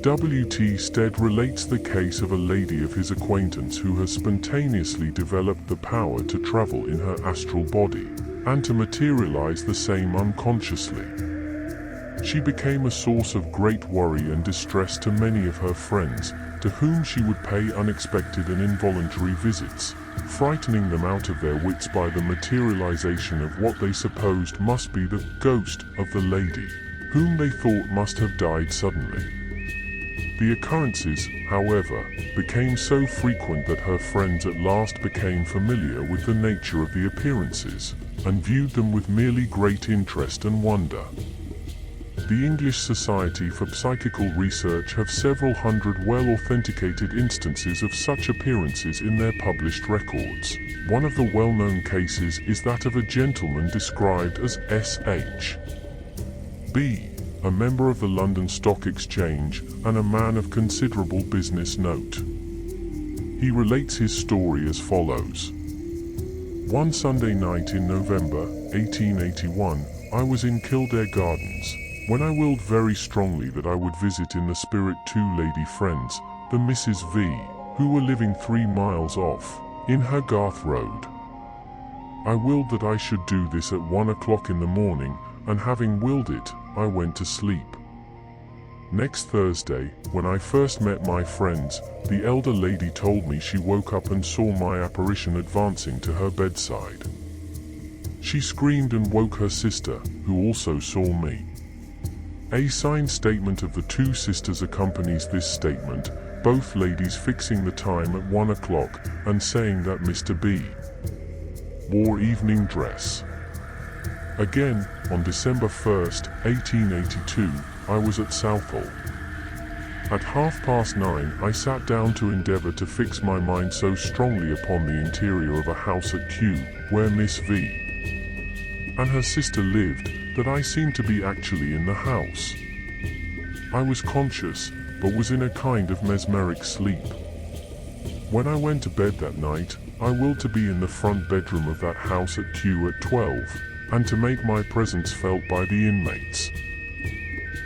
W.T. Stead relates the case of a lady of his acquaintance who has spontaneously developed the power to travel in her astral body, and to materialize the same unconsciously. She became a source of great worry and distress to many of her friends, to whom she would pay unexpected and involuntary visits, frightening them out of their wits by the materialization of what they supposed must be the ghost of the lady, whom they thought must have died suddenly. The occurrences, however, became so frequent that her friends at last became familiar with the nature of the appearances, and viewed them with merely great interest and wonder. The English Society for Psychical Research have several hundred well-authenticated instances of such appearances in their published records. One of the well-known cases is that of a gentleman described as S.H. B., a member of the London Stock Exchange, and a man of considerable business note. He relates his story as follows. One Sunday night in November, 1881, I was in Kildare Gardens, when I willed very strongly that I would visit in the spirit two lady friends, the Mrs. V., who were living 3 miles off, in her Garth Road. I willed that I should do this at 1 o'clock in the morning, and having willed it, I went to sleep. Next Thursday, when I first met my friends, the elder lady told me she woke up and saw my apparition advancing to her bedside. She screamed and woke her sister, who also saw me. A signed statement of the two sisters accompanies this statement, both ladies fixing the time at 1 o'clock, and saying that Mr. B. wore evening dress. Again, on December 1st, 1882, I was at Southall. At 9:30, I sat down to endeavour to fix my mind so strongly upon the interior of a house at Kew, where Miss V. and her sister lived, that I seemed to be actually in the house. I was conscious, but was in a kind of mesmeric sleep. When I went to bed that night, I willed to be in the front bedroom of that house at Kew at 12, and to make my presence felt by the inmates.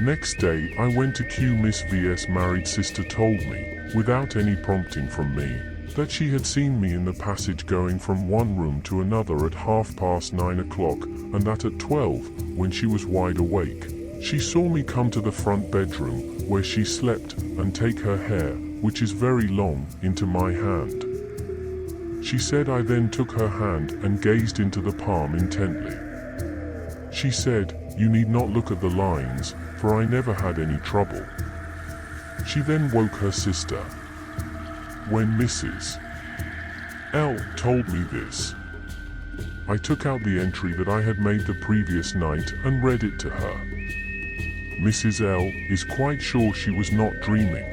Next day, I went to Kew. Miss V.'s married sister told me, without any prompting from me, that she had seen me in the passage going from one room to another at 9:30 o'clock, and that at 12, when she was wide awake, she saw me come to the front bedroom, where she slept, and take her hair, which is very long, into my hand. She said I then took her hand and gazed into the palm intently. She said, "You need not look at the lines, for I never had any trouble." She then woke her sister. When Mrs. L told me this, I took out the entry that I had made the previous night and read it to her. Mrs. L is quite sure she was not dreaming.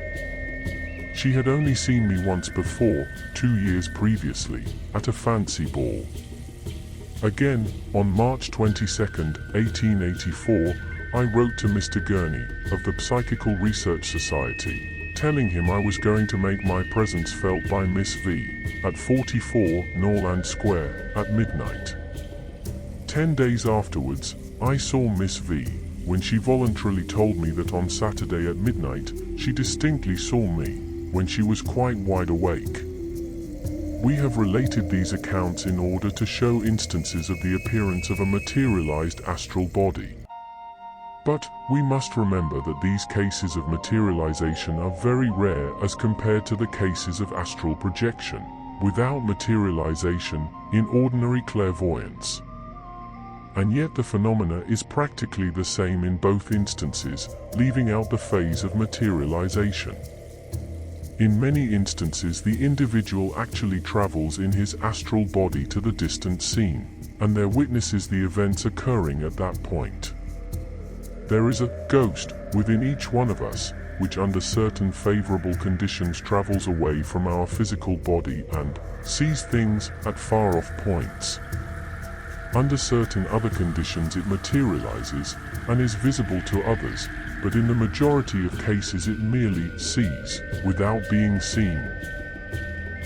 She had only seen me once before, 2 years previously, at a fancy ball. Again, on March 22, 1884, I wrote to Mr. Gurney of the Psychical Research Society, telling him I was going to make my presence felt by Miss V at 44 Norland Square at midnight. 10 days afterwards, I saw Miss V when she voluntarily told me that on Saturday at midnight she distinctly saw me when she was quite wide awake. We have related these accounts in order to show instances of the appearance of a materialized astral body. But we must remember that these cases of materialization are very rare as compared to the cases of astral projection, without materialization, in ordinary clairvoyance. And yet the phenomena is practically the same in both instances, leaving out the phase of materialization. In many instances the individual actually travels in his astral body to the distant scene, and there witnesses the events occurring at that point. There is a ghost within each one of us, which under certain favorable conditions travels away from our physical body and sees things at far-off points. Under certain other conditions it materializes and is visible to others, but in the majority of cases it merely sees, without being seen.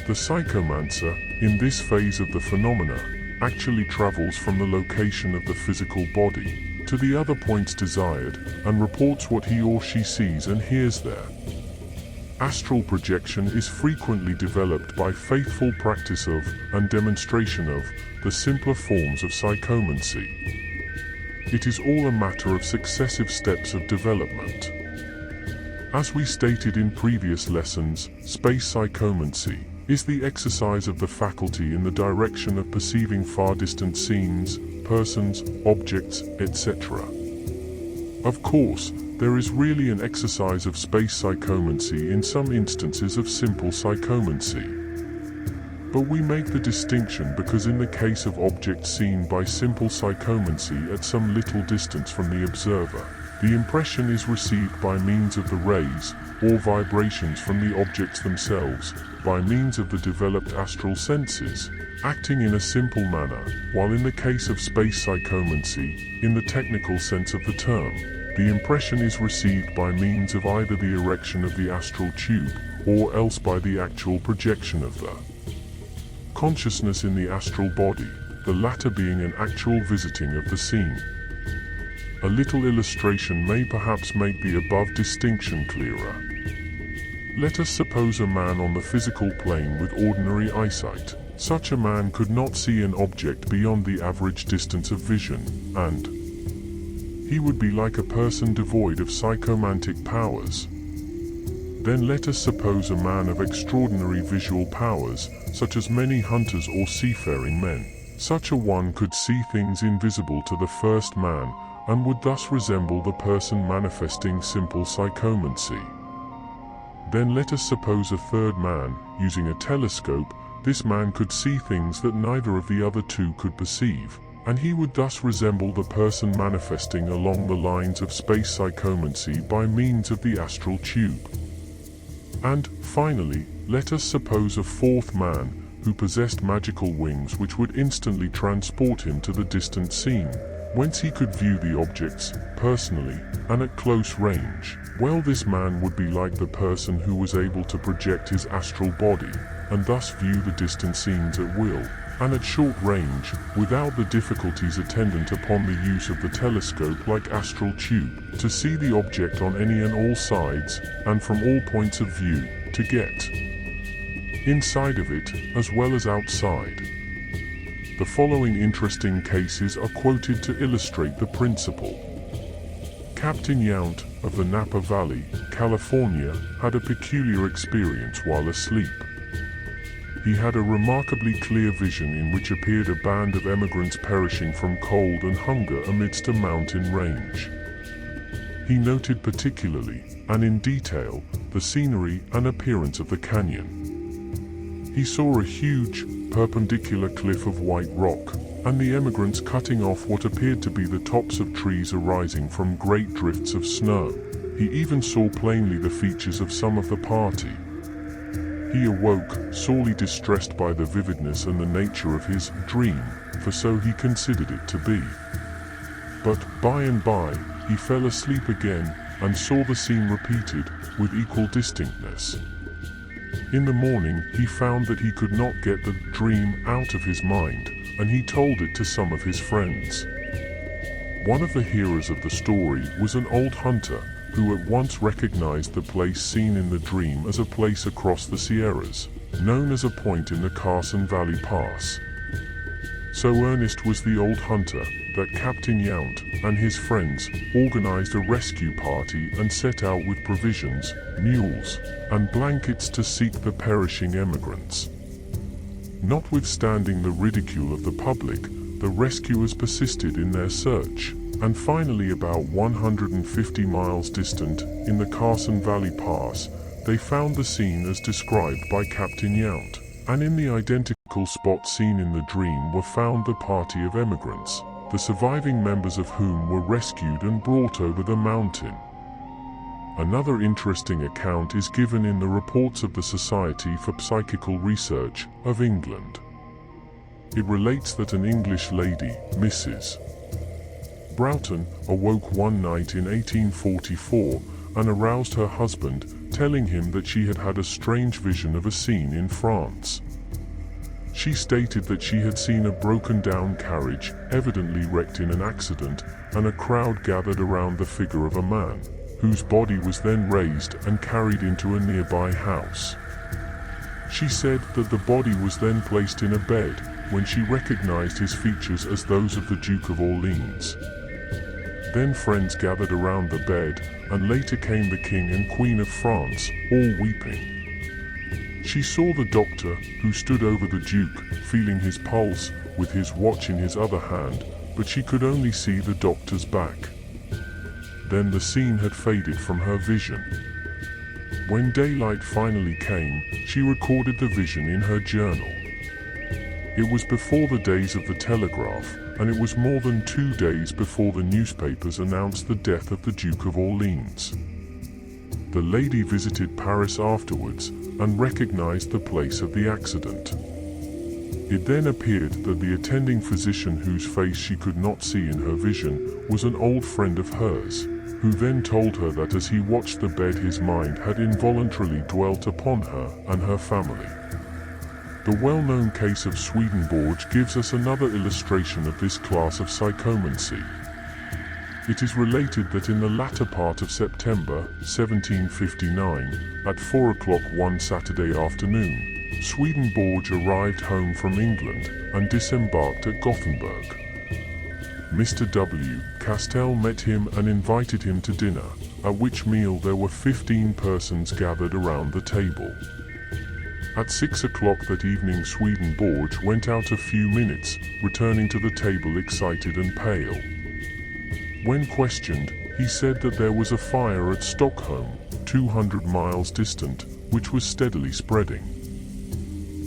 The psychomancer, in this phase of the phenomena, actually travels from the location of the physical body to the other points desired, and reports what he or she sees and hears there. Astral projection is frequently developed by faithful practice of, and demonstration of, the simpler forms of psychomancy. It is all a matter of successive steps of development. As we stated in previous lessons, space psychomancy is the exercise of the faculty in the direction of perceiving far distant scenes, persons, objects, etc. Of course, there is really an exercise of space psychomancy in some instances of simple psychomancy. But we make the distinction because in the case of objects seen by simple psychomancy at some little distance from the observer, the impression is received by means of the rays, or vibrations from the objects themselves, by means of the developed astral senses, acting in a simple manner, while in the case of space psychomancy, in the technical sense of the term, the impression is received by means of either the erection of the astral tube, or else by the actual projection of the consciousness in the astral body, the latter being an actual visiting of the scene. A little illustration may perhaps make the above distinction clearer. Let us suppose a man on the physical plane with ordinary eyesight. Such a man could not see an object beyond the average distance of vision, and he would be like a person devoid of psychomantic powers. Then let us suppose a man of extraordinary visual powers, such as many hunters or seafaring men. Such a one could see things invisible to the first man, and would thus resemble the person manifesting simple psychomancy. Then let us suppose a third man, using a telescope. This man could see things that neither of the other two could perceive, and he would thus resemble the person manifesting along the lines of space psychomancy by means of the astral tube. And, finally, let us suppose a fourth man, who possessed magical wings which would instantly transport him to the distant scene, whence he could view the objects, personally, and at close range. Well, this man would be like the person who was able to project his astral body, and thus view the distant scenes at will, and at short range, without the difficulties attendant upon the use of the telescope like astral tube, to see the object on any and all sides, and from all points of view, to get inside of it, as well as outside. The following interesting cases are quoted to illustrate the principle. Captain Yount, of the Napa Valley, California, had a peculiar experience while asleep. he had a remarkably clear vision in which appeared a band of emigrants perishing from cold and hunger amidst a mountain range. He noted particularly, and in detail, the scenery and appearance of the canyon. He saw a huge, perpendicular cliff of white rock, and the emigrants cutting off what appeared to be the tops of trees arising from great drifts of snow. He even saw plainly the features of some of the party. He awoke, sorely distressed by the vividness and the nature of his dream, for so he considered it to be. But, by and by, he fell asleep again, and saw the scene repeated, with equal distinctness. In the morning, he found that he could not get the dream out of his mind, and he told it to some of his friends. One of the hearers of the story was an old hunter, who at once recognized the place seen in the dream as a place across the Sierras, known as a point in the Carson Valley Pass. So earnest was the old hunter, that Captain Yount and his friends organized a rescue party and set out with provisions, mules, and blankets to seek the perishing emigrants. Notwithstanding the ridicule of the public, the rescuers persisted in their search, and finally about 150 miles distant, in the Carson Valley Pass, they found the scene as described by Captain Yount, and in the identical spot seen in the dream were found the party of emigrants, the surviving members of whom were rescued and brought over the mountain. Another interesting account is given in the reports of the Society for Psychical Research of England. It relates that an English lady, Mrs. Broughton, awoke one night in 1844 and aroused her husband, telling him that she had had a strange vision of a scene in France. She stated that she had seen a broken-down carriage, evidently wrecked in an accident, and a crowd gathered around the figure of a man, whose body was then raised and carried into a nearby house. She said that the body was then placed in a bed, when she recognized his features as those of the Duke of Orleans. Then friends gathered around the bed, and later came the King and Queen of France, all weeping. She saw the doctor, who stood over the Duke, feeling his pulse, with his watch in his other hand, but she could only see the doctor's back. Then the scene had faded from her vision. When daylight finally came, she recorded the vision in her journal. It was before the days of the telegraph, and it was more than 2 days before the newspapers announced the death of the Duke of Orleans. The lady visited Paris afterwards, and recognized the place of the accident. It then appeared that the attending physician whose face she could not see in her vision was an old friend of hers, who then told her that as he watched the bed his mind had involuntarily dwelt upon her and her family. The well-known case of Swedenborg gives us another illustration of this class of psychomancy. It is related that in the latter part of September 1759, at 4 o'clock one Saturday afternoon, Swedenborg arrived home from England and disembarked at Gothenburg. Mr. W. Castell met him and invited him to dinner, at which meal there were 15 persons gathered around the table. At 6 o'clock that evening Swedenborg went out a few minutes, returning to the table excited and pale. When questioned, he said that there was a fire at Stockholm, 200 miles distant, which was steadily spreading.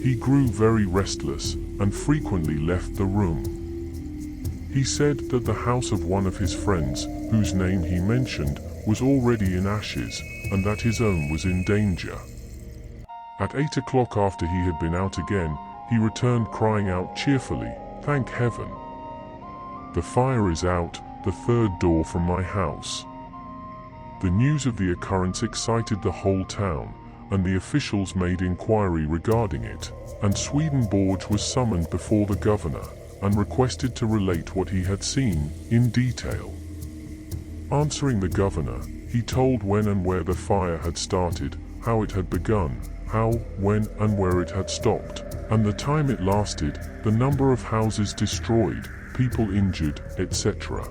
He grew very restless, and frequently left the room. He said that the house of one of his friends, whose name he mentioned, was already in ashes, and that his own was in danger. At 8 o'clock after he had been out again, he returned crying out cheerfully, "Thank heaven! The fire is out, the third door from my house." The news of the occurrence excited the whole town, and the officials made inquiry regarding it, and Swedenborg was summoned before the governor, and requested to relate what he had seen, in detail. Answering the governor, he told when and where the fire had started, how it had begun, how, when, and where it had stopped, and the time it lasted, the number of houses destroyed, people injured, etc.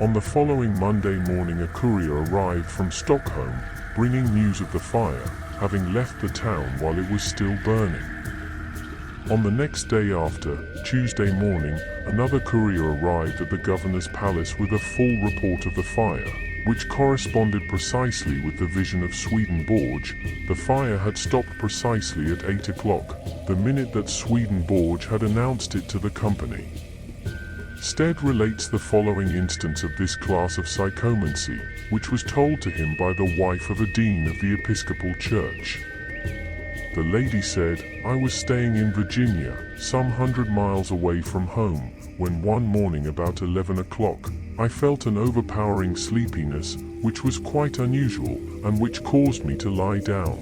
On the following Monday morning a courier arrived from Stockholm, bringing news of the fire, having left the town while it was still burning. On the next day after, Tuesday morning, another courier arrived at the governor's palace with a full report of the fire, which corresponded precisely with the vision of Swedenborg. The fire had stopped precisely at 8 o'clock, the minute that Swedenborg had announced it to the company. Stead relates the following instance of this class of psychomancy, which was told to him by the wife of a dean of the Episcopal Church. The lady said, "I was staying in Virginia, some 100 miles away from home, when one morning about 11 o'clock, I felt an overpowering sleepiness, which was quite unusual, and which caused me to lie down.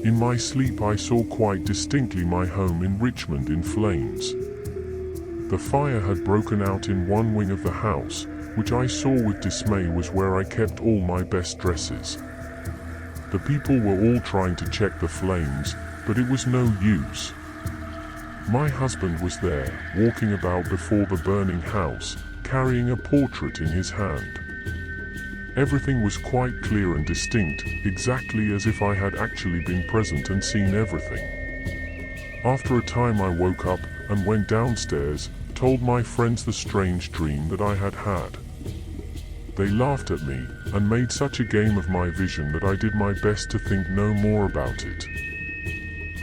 In my sleep I saw quite distinctly my home in Richmond in flames. The fire had broken out in one wing of the house, which I saw with dismay was where I kept all my best dresses. The people were all trying to check the flames, but it was no use. My husband was there, walking about before the burning house, carrying a portrait in his hand. Everything was quite clear and distinct, exactly as if I had actually been present and seen everything. After a time I woke up and went downstairs, told my friends the strange dream that I had had. They laughed at me, and made such a game of my vision that I did my best to think no more about it.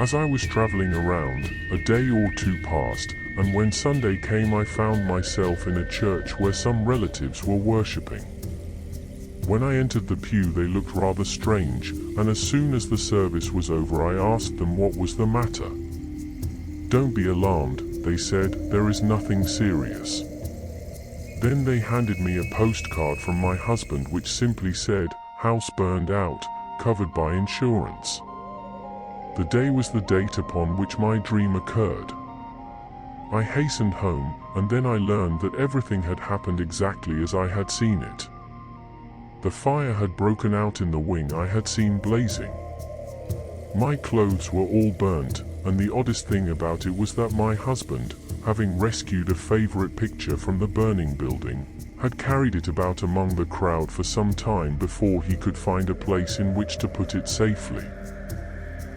As I was traveling around, a day or two passed, and when Sunday came I found myself in a church where some relatives were worshipping. When I entered the pew they looked rather strange, and as soon as the service was over I asked them what was the matter. "Don't be alarmed," they said, "there is nothing serious." Then they handed me a postcard from my husband which simply said, "House burned out, covered by insurance." The day was the date upon which my dream occurred. I hastened home, and then I learned that everything had happened exactly as I had seen it. The fire had broken out in the wing I had seen blazing. My clothes were all burnt, and the oddest thing about it was that my husband, having rescued a favorite picture from the burning building, had carried it about among the crowd for some time before he could find a place in which to put it safely.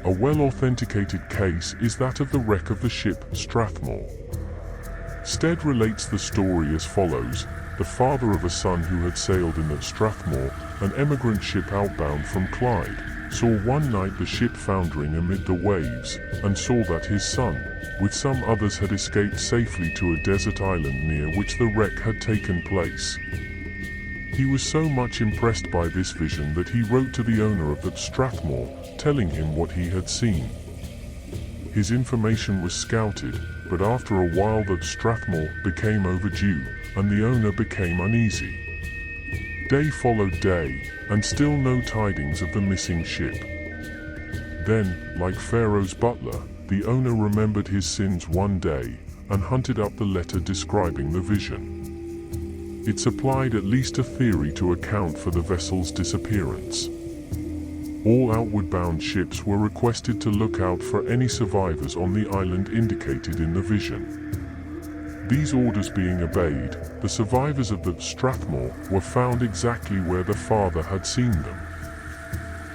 A well-authenticated case is that of the wreck of the ship Strathmore. Stead relates the story as follows. The father of a son who had sailed in the Strathmore, an emigrant ship outbound from Clyde, saw one night the ship foundering amid the waves, and saw that his son, with some others, had escaped safely to a desert island near which the wreck had taken place. He was so much impressed by this vision that he wrote to the owner of the Strathmore, telling him what he had seen. His information was scouted, but after a while the Strathmore became overdue, and the owner became uneasy. Day followed day, and still no tidings of the missing ship. Then, like Pharaoh's butler, the owner remembered his sins one day, and hunted up the letter describing the vision. It supplied at least a theory to account for the vessel's disappearance. All outward-bound ships were requested to look out for any survivors on the island indicated in the vision. These orders being obeyed, the survivors of the Strathmore were found exactly where the father had seen them.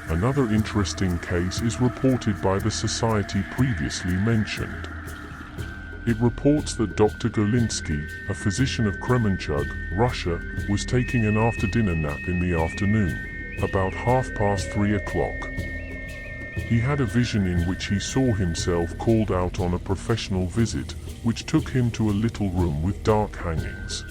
Another interesting case is reported by the society previously mentioned. It reports that Dr. Golinsky, a physician of Kremenchug, Russia, was taking an after-dinner nap in the afternoon, about 3:30 o'clock. He had a vision in which he saw himself called out on a professional visit, which took him to a little room with dark hangings.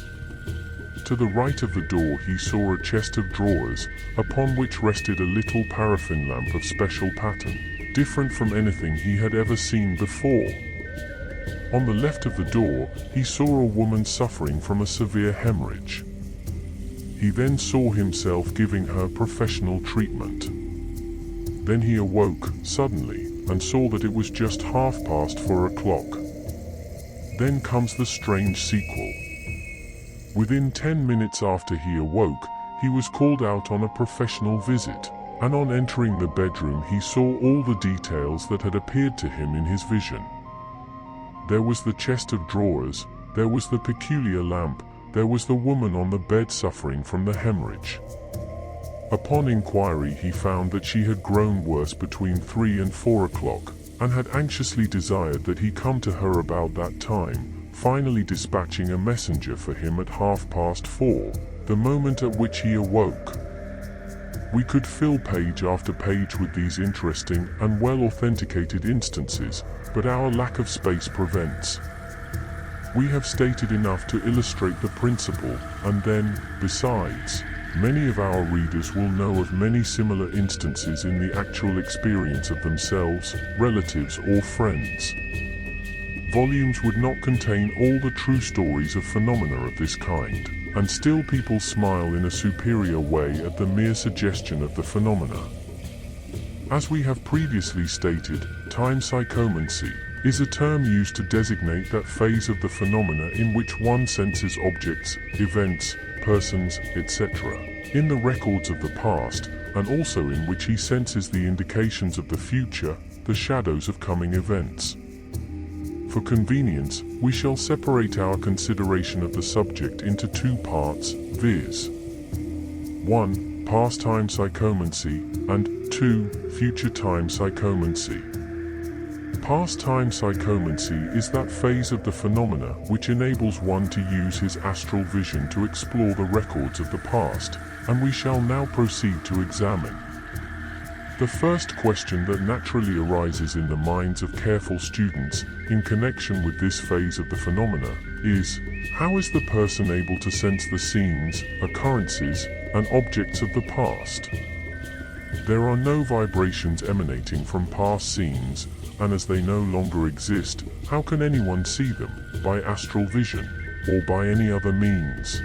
To the right of the door he saw a chest of drawers, upon which rested a little paraffin lamp of special pattern, different from anything he had ever seen before. On the left of the door, he saw a woman suffering from a severe hemorrhage. He then saw himself giving her professional treatment. Then he awoke, suddenly, and saw that it was just 4:30 o'clock. Then comes the strange sequel. Within 10 minutes after he awoke, he was called out on a professional visit, and on entering the bedroom he saw all the details that had appeared to him in his vision. There was the chest of drawers, there was the peculiar lamp, there was the woman on the bed suffering from the hemorrhage. Upon inquiry, he found that she had grown worse between 3 and 4 o'clock, and had anxiously desired that he come to her about that time, finally dispatching a messenger for him at 4:30, the moment at which he awoke. We could fill page after page with these interesting and well-authenticated instances, but our lack of space prevents. We have stated enough to illustrate the principle, and then, besides, many of our readers will know of many similar instances in the actual experience of themselves, relatives, or friends. Volumes would not contain all the true stories of phenomena of this kind, and still people smile in a superior way at the mere suggestion of the phenomena. As we have previously stated, time psychomancy is a term used to designate that phase of the phenomena in which one senses objects, events, persons, etc., in the records of the past, and also in which he senses the indications of the future, the shadows of coming events. For convenience, we shall separate our consideration of the subject into 2 parts, viz. 1. Past time psychomancy, and 2. Future time psychomancy. Past time psychomancy is that phase of the phenomena which enables one to use his astral vision to explore the records of the past, and we shall now proceed to examine. The first question that naturally arises in the minds of careful students in connection with this phase of the phenomena is, how is the person able to sense the scenes, occurrences, and objects of the past? There are no vibrations emanating from past scenes, and as they no longer exist, how can anyone see them, by astral vision, or by any other means?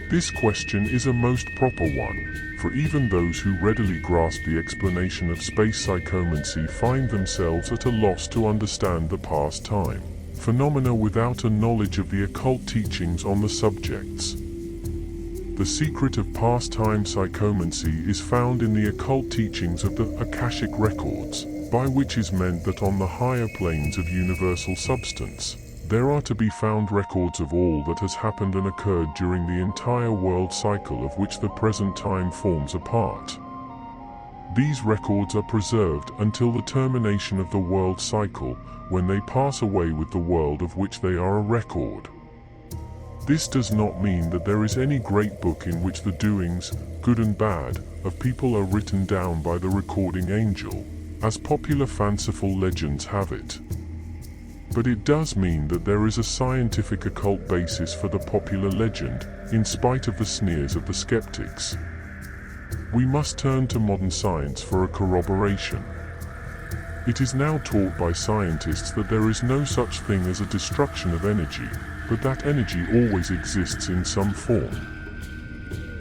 This question is a most proper one, for even those who readily grasp the explanation of space psychomancy find themselves at a loss to understand the past time phenomena without a knowledge of the occult teachings on the subjects. The secret of past time psychomancy is found in the occult teachings of the Akashic records, by which is meant that on the higher planes of universal substance, there are to be found records of all that has happened and occurred during the entire world cycle of which the present time forms a part. These records are preserved until the termination of the world cycle, when they pass away with the world of which they are a record. This does not mean that there is any great book in which the doings, good and bad, of people are written down by the recording angel, as popular fanciful legends have it. But it does mean that there is a scientific occult basis for the popular legend, in spite of the sneers of the skeptics. We must turn to modern science for a corroboration. It is now taught by scientists that there is no such thing as a destruction of energy, but that energy always exists in some form.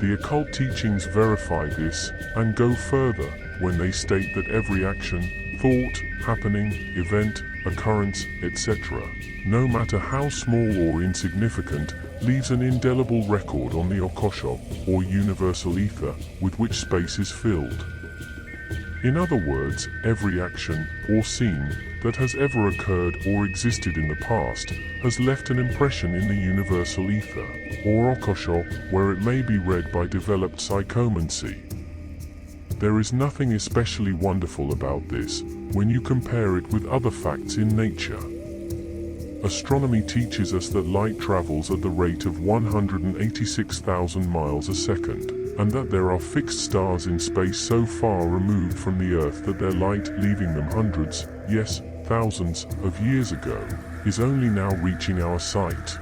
The occult teachings verify this, and go further, when they state that every action, thought, happening, event, occurrence, etc., no matter how small or insignificant, leaves an indelible record on the Akasha, or universal ether, with which space is filled. In other words, every action, or scene, that has ever occurred or existed in the past, has left an impression in the universal ether, or Akasha, where it may be read by developed psychomancy. There is nothing especially wonderful about this, when you compare it with other facts in nature. Astronomy teaches us that light travels at the rate of 186,000 miles a second, and that there are fixed stars in space so far removed from the Earth that their light, leaving them hundreds, yes, thousands, of years ago, is only now reaching our sight.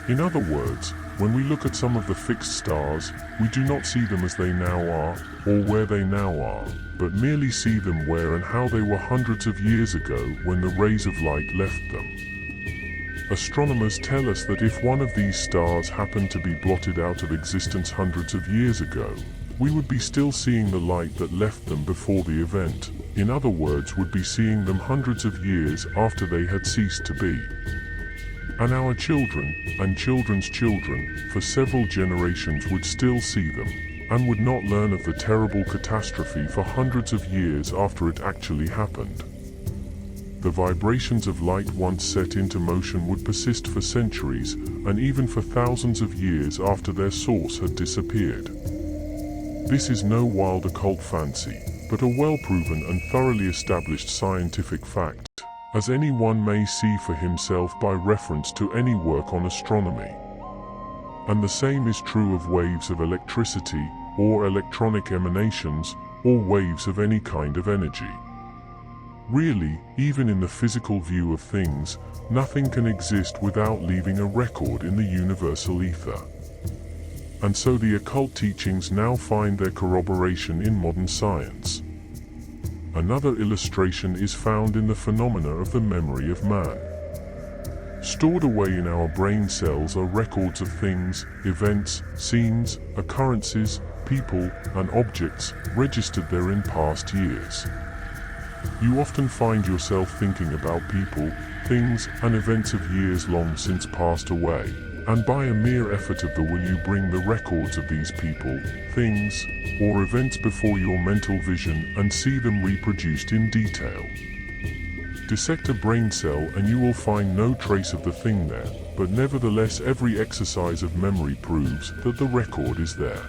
In other words, when we look at some of the fixed stars, we do not see them as they now are, or where they now are, but merely see them where and how they were hundreds of years ago when the rays of light left them. Astronomers tell us that if one of these stars happened to be blotted out of existence hundreds of years ago, we would be still seeing the light that left them before the event. In other words, would be seeing them hundreds of years after they had ceased to be. And our children, and children's children, for several generations would still see them, and would not learn of the terrible catastrophe for hundreds of years after it actually happened. The vibrations of light once set into motion would persist for centuries, and even for thousands of years after their source had disappeared. This is no wild occult fancy, but a well-proven and thoroughly established scientific fact, as anyone may see for himself by reference to any work on astronomy. And the same is true of waves of electricity, or electronic emanations, or waves of any kind of energy. Really, even in the physical view of things, nothing can exist without leaving a record in the universal ether. And so the occult teachings now find their corroboration in modern science. Another illustration is found in the phenomena of the memory of man. Stored away in our brain cells are records of things, events, scenes, occurrences, people, and objects registered there in past years. You often find yourself thinking about people, things, and events of years long since passed away, and by a mere effort of the will you bring the records of these people, things, or events before your mental vision and see them reproduced in detail. Dissect a brain cell and you will find no trace of the thing there, but nevertheless every exercise of memory proves that the record is there.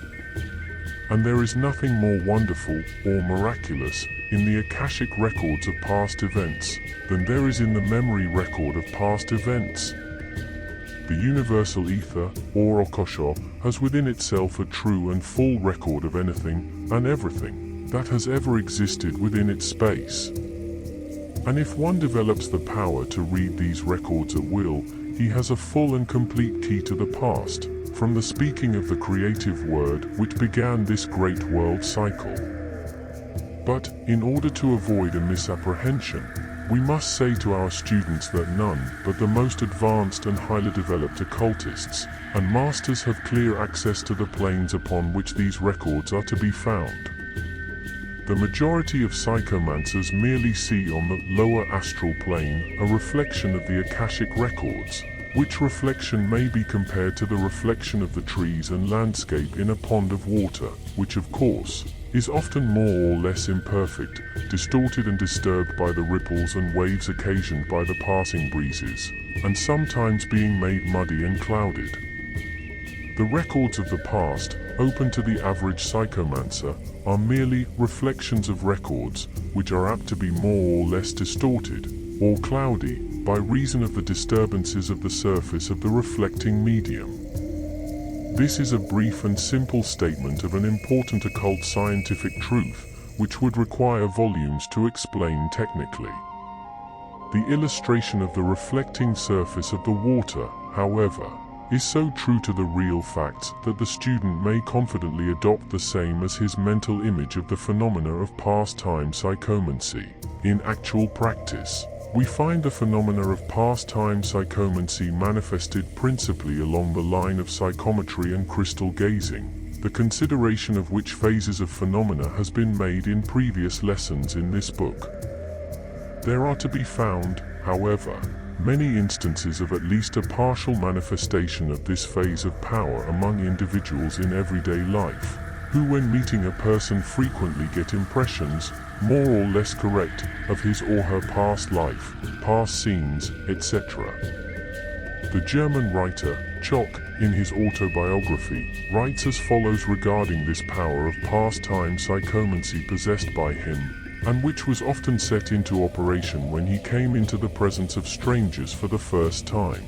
And there is nothing more wonderful or miraculous in the Akashic records of past events than there is in the memory record of past events. The universal ether, or Akasha, has within itself a true and full record of anything and everything that has ever existed within its space. And if one develops the power to read these records at will, he has a full and complete key to the past, from the speaking of the creative word which began this great world cycle. But, in order to avoid a misapprehension, we must say to our students that none but the most advanced and highly developed occultists and masters have clear access to the planes upon which these records are to be found. The majority of psychomancers merely see on the lower astral plane a reflection of the Akashic records, which reflection may be compared to the reflection of the trees and landscape in a pond of water, which of course is often more or less imperfect, distorted and disturbed by the ripples and waves occasioned by the passing breezes, and sometimes being made muddy and clouded. The records of the past, open to the average psychomancer, are merely reflections of records, which are apt to be more or less distorted, or cloudy, by reason of the disturbances of the surface of the reflecting medium. This is a brief and simple statement of an important occult scientific truth, which would require volumes to explain technically. The illustration of the reflecting surface of the water, however, is so true to the real facts that the student may confidently adopt the same as his mental image of the phenomena of past time psychomancy. In actual practice, we find the phenomena of past time psychomancy manifested principally along the line of psychometry and crystal gazing, the consideration of which phases of phenomena has been made in previous lessons in this book. There are to be found, however, many instances of at least a partial manifestation of this phase of power among individuals in everyday life, who when meeting a person frequently get impressions, more or less correct, of his or her past life, past scenes, etc. The German writer, Chock, in his autobiography, writes as follows regarding this power of past time psychomancy possessed by him, and which was often set into operation when he came into the presence of strangers for the first time.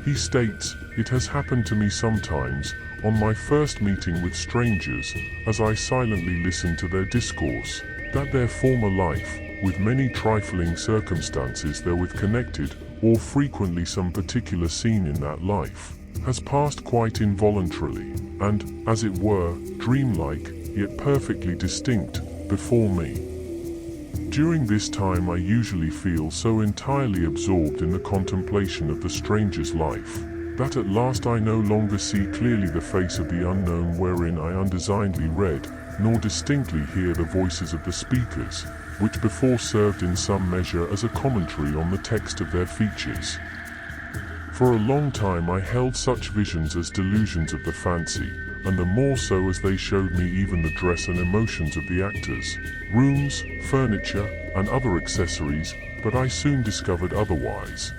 He states, "It has happened to me sometimes, on my first meeting with strangers, as I silently listened to their discourse, that their former life, with many trifling circumstances therewith connected, or frequently some particular scene in that life, has passed quite involuntarily, and, as it were, dreamlike, yet perfectly distinct, before me. During this time I usually feel so entirely absorbed in the contemplation of the stranger's life, that at last I no longer see clearly the face of the unknown wherein I undesignedly read, nor distinctly hear the voices of the speakers, which before served in some measure as a commentary on the text of their features. For a long time I held such visions as delusions of the fancy, and the more so as they showed me even the dress and emotions of the actors, rooms, furniture, and other accessories, but I soon discovered otherwise.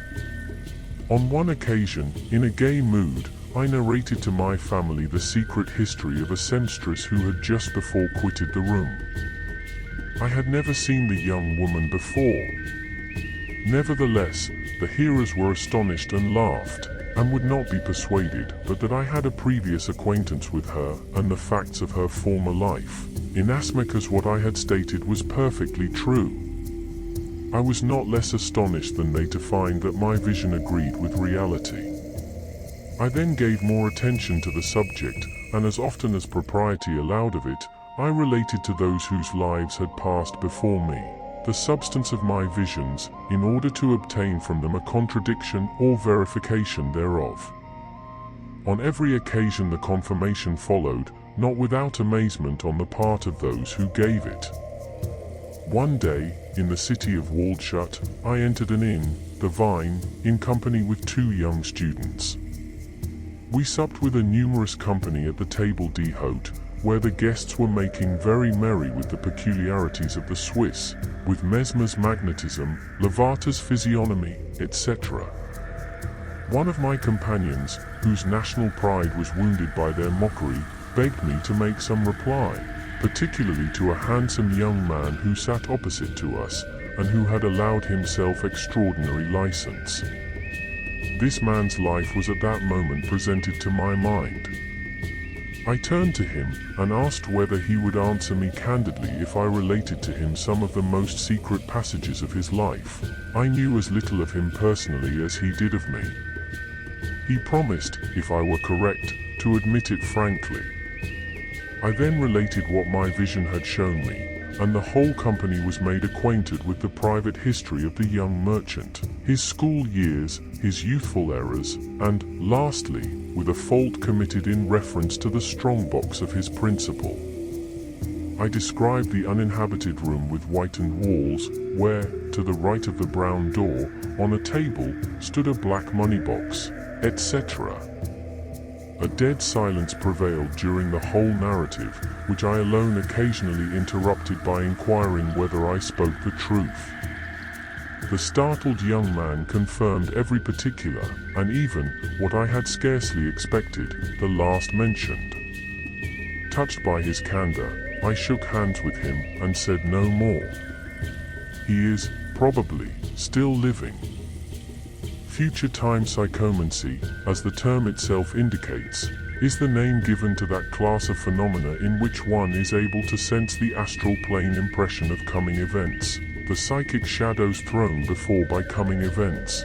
On one occasion, in a gay mood, I narrated to my family the secret history of a seamstress who had just before quitted the room. I had never seen the young woman before. Nevertheless, the hearers were astonished and laughed, and would not be persuaded but that I had a previous acquaintance with her and the facts of her former life, inasmuch as what I had stated was perfectly true. I was not less astonished than they to find that my vision agreed with reality. I then gave more attention to the subject, and as often as propriety allowed of it, I related to those whose lives had passed before me the substance of my visions, in order to obtain from them a contradiction or verification thereof. On every occasion the confirmation followed, not without amazement on the part of those who gave it. One day, in the city of Waldshut, I entered an inn, the Vine, in company with 2 young students. We supped with a numerous company at the table d'hôte, where the guests were making very merry with the peculiarities of the Swiss, with Mesmer's magnetism, Lavater's physiognomy, etc. One of my companions, whose national pride was wounded by their mockery, begged me to make some reply, particularly to a handsome young man who sat opposite to us, and who had allowed himself extraordinary license. This man's life was at that moment presented to my mind. I turned to him and asked whether he would answer me candidly if I related to him some of the most secret passages of his life. I knew as little of him personally as he did of me. He promised, if I were correct, to admit it frankly. I then related what my vision had shown me, and the whole company was made acquainted with the private history of the young merchant, his school years, his youthful errors, and, lastly, with a fault committed in reference to the strongbox of his principal. I described the uninhabited room with whitened walls, where, to the right of the brown door, on a table, stood a black money box, etc. A dead silence prevailed during the whole narrative, which I alone occasionally interrupted by inquiring whether I spoke the truth. The startled young man confirmed every particular, and even, what I had scarcely expected, the last mentioned. Touched by his candor, I shook hands with him and said no more. He is, probably, still living. Future time psychomancy, as the term itself indicates, is the name given to that class of phenomena in which one is able to sense the astral plane impression of coming events, the psychic shadows thrown before by coming events.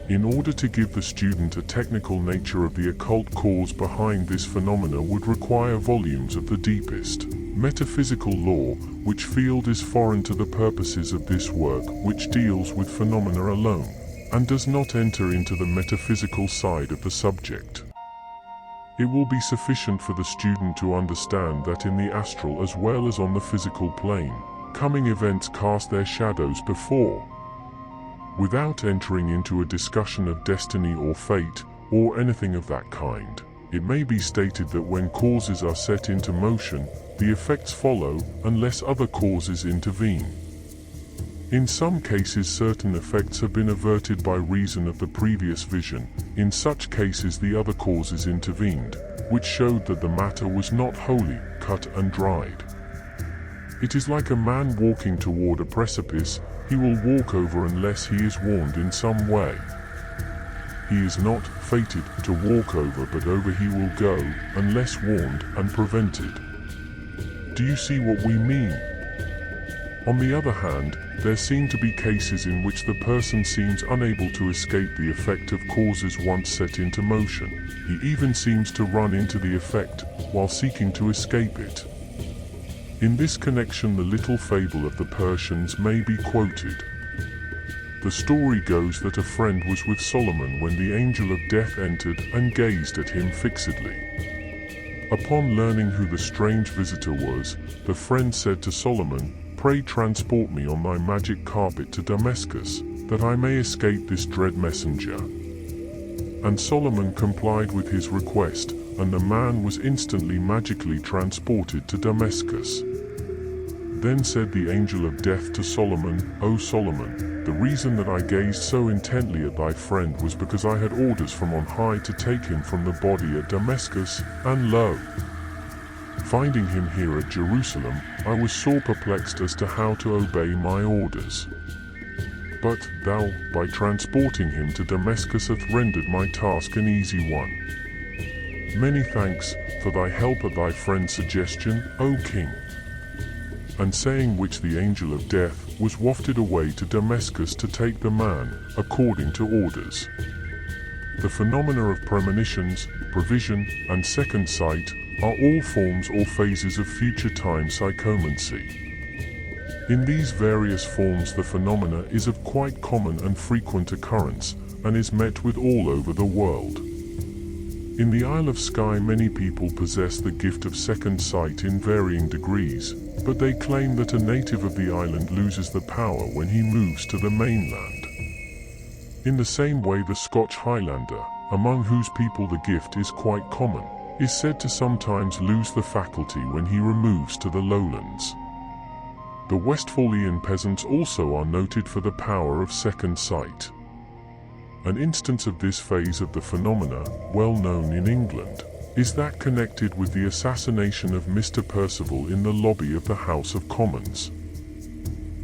In order to give the student a technical nature of the occult cause behind this phenomena would require volumes of the deepest, metaphysical lore, which field is foreign to the purposes of this work, which deals with phenomena alone, and does not enter into the metaphysical side of the subject. It will be sufficient for the student to understand that in the astral as well as on the physical plane, coming events cast their shadows before. Without entering into a discussion of destiny or fate, or anything of that kind, it may be stated that when causes are set into motion, the effects follow, unless other causes intervene. In some cases certain effects have been averted by reason of the previous vision. In such cases the other causes intervened, which showed that the matter was not wholly cut and dried. It is like a man walking toward a precipice. He will walk over unless he is warned in some way. He is not fated to walk over, but over he will go, unless warned and prevented. Do you see what we mean? On the other hand, there seem to be cases in which the person seems unable to escape the effect of causes once set into motion. He even seems to run into the effect, while seeking to escape it. In this connection the little fable of the Persians may be quoted. The story goes that a friend was with Solomon when the angel of death entered and gazed at him fixedly. Upon learning who the strange visitor was, the friend said to Solomon, "Pray transport me on thy magic carpet to Damascus, that I may escape this dread messenger." And Solomon complied with his request, and the man was instantly magically transported to Damascus. Then said the angel of death to Solomon, "O Solomon, The reason that I gazed so intently at thy friend was because I had orders from on high to take him from the body at Damascus, and lo, finding him here at Jerusalem, I was sore perplexed as to how to obey my orders. But thou, by transporting him to Damascus, hath rendered my task an easy one. Many thanks for thy help at thy friend's suggestion, O King. And saying which, the angel of death was wafted away to Damascus to take the man, according to orders. The phenomena of premonitions, prevision, and second sight are all forms or phases of future time psychomancy. In these various forms, the phenomena is of quite common and frequent occurrence, and is met with all over the world. In the Isle of Skye, many people possess the gift of second sight in varying degrees, but they claim that a native of the island loses the power when he moves to the mainland. In the same way, the Scotch Highlander, among whose people the gift is quite common, is said to sometimes lose the faculty when he removes to the lowlands. The Westphalian peasants also are noted for the power of second sight. An instance of this phase of the phenomena, well known in England, is that connected with the assassination of Mr. Percival in the lobby of the House of Commons.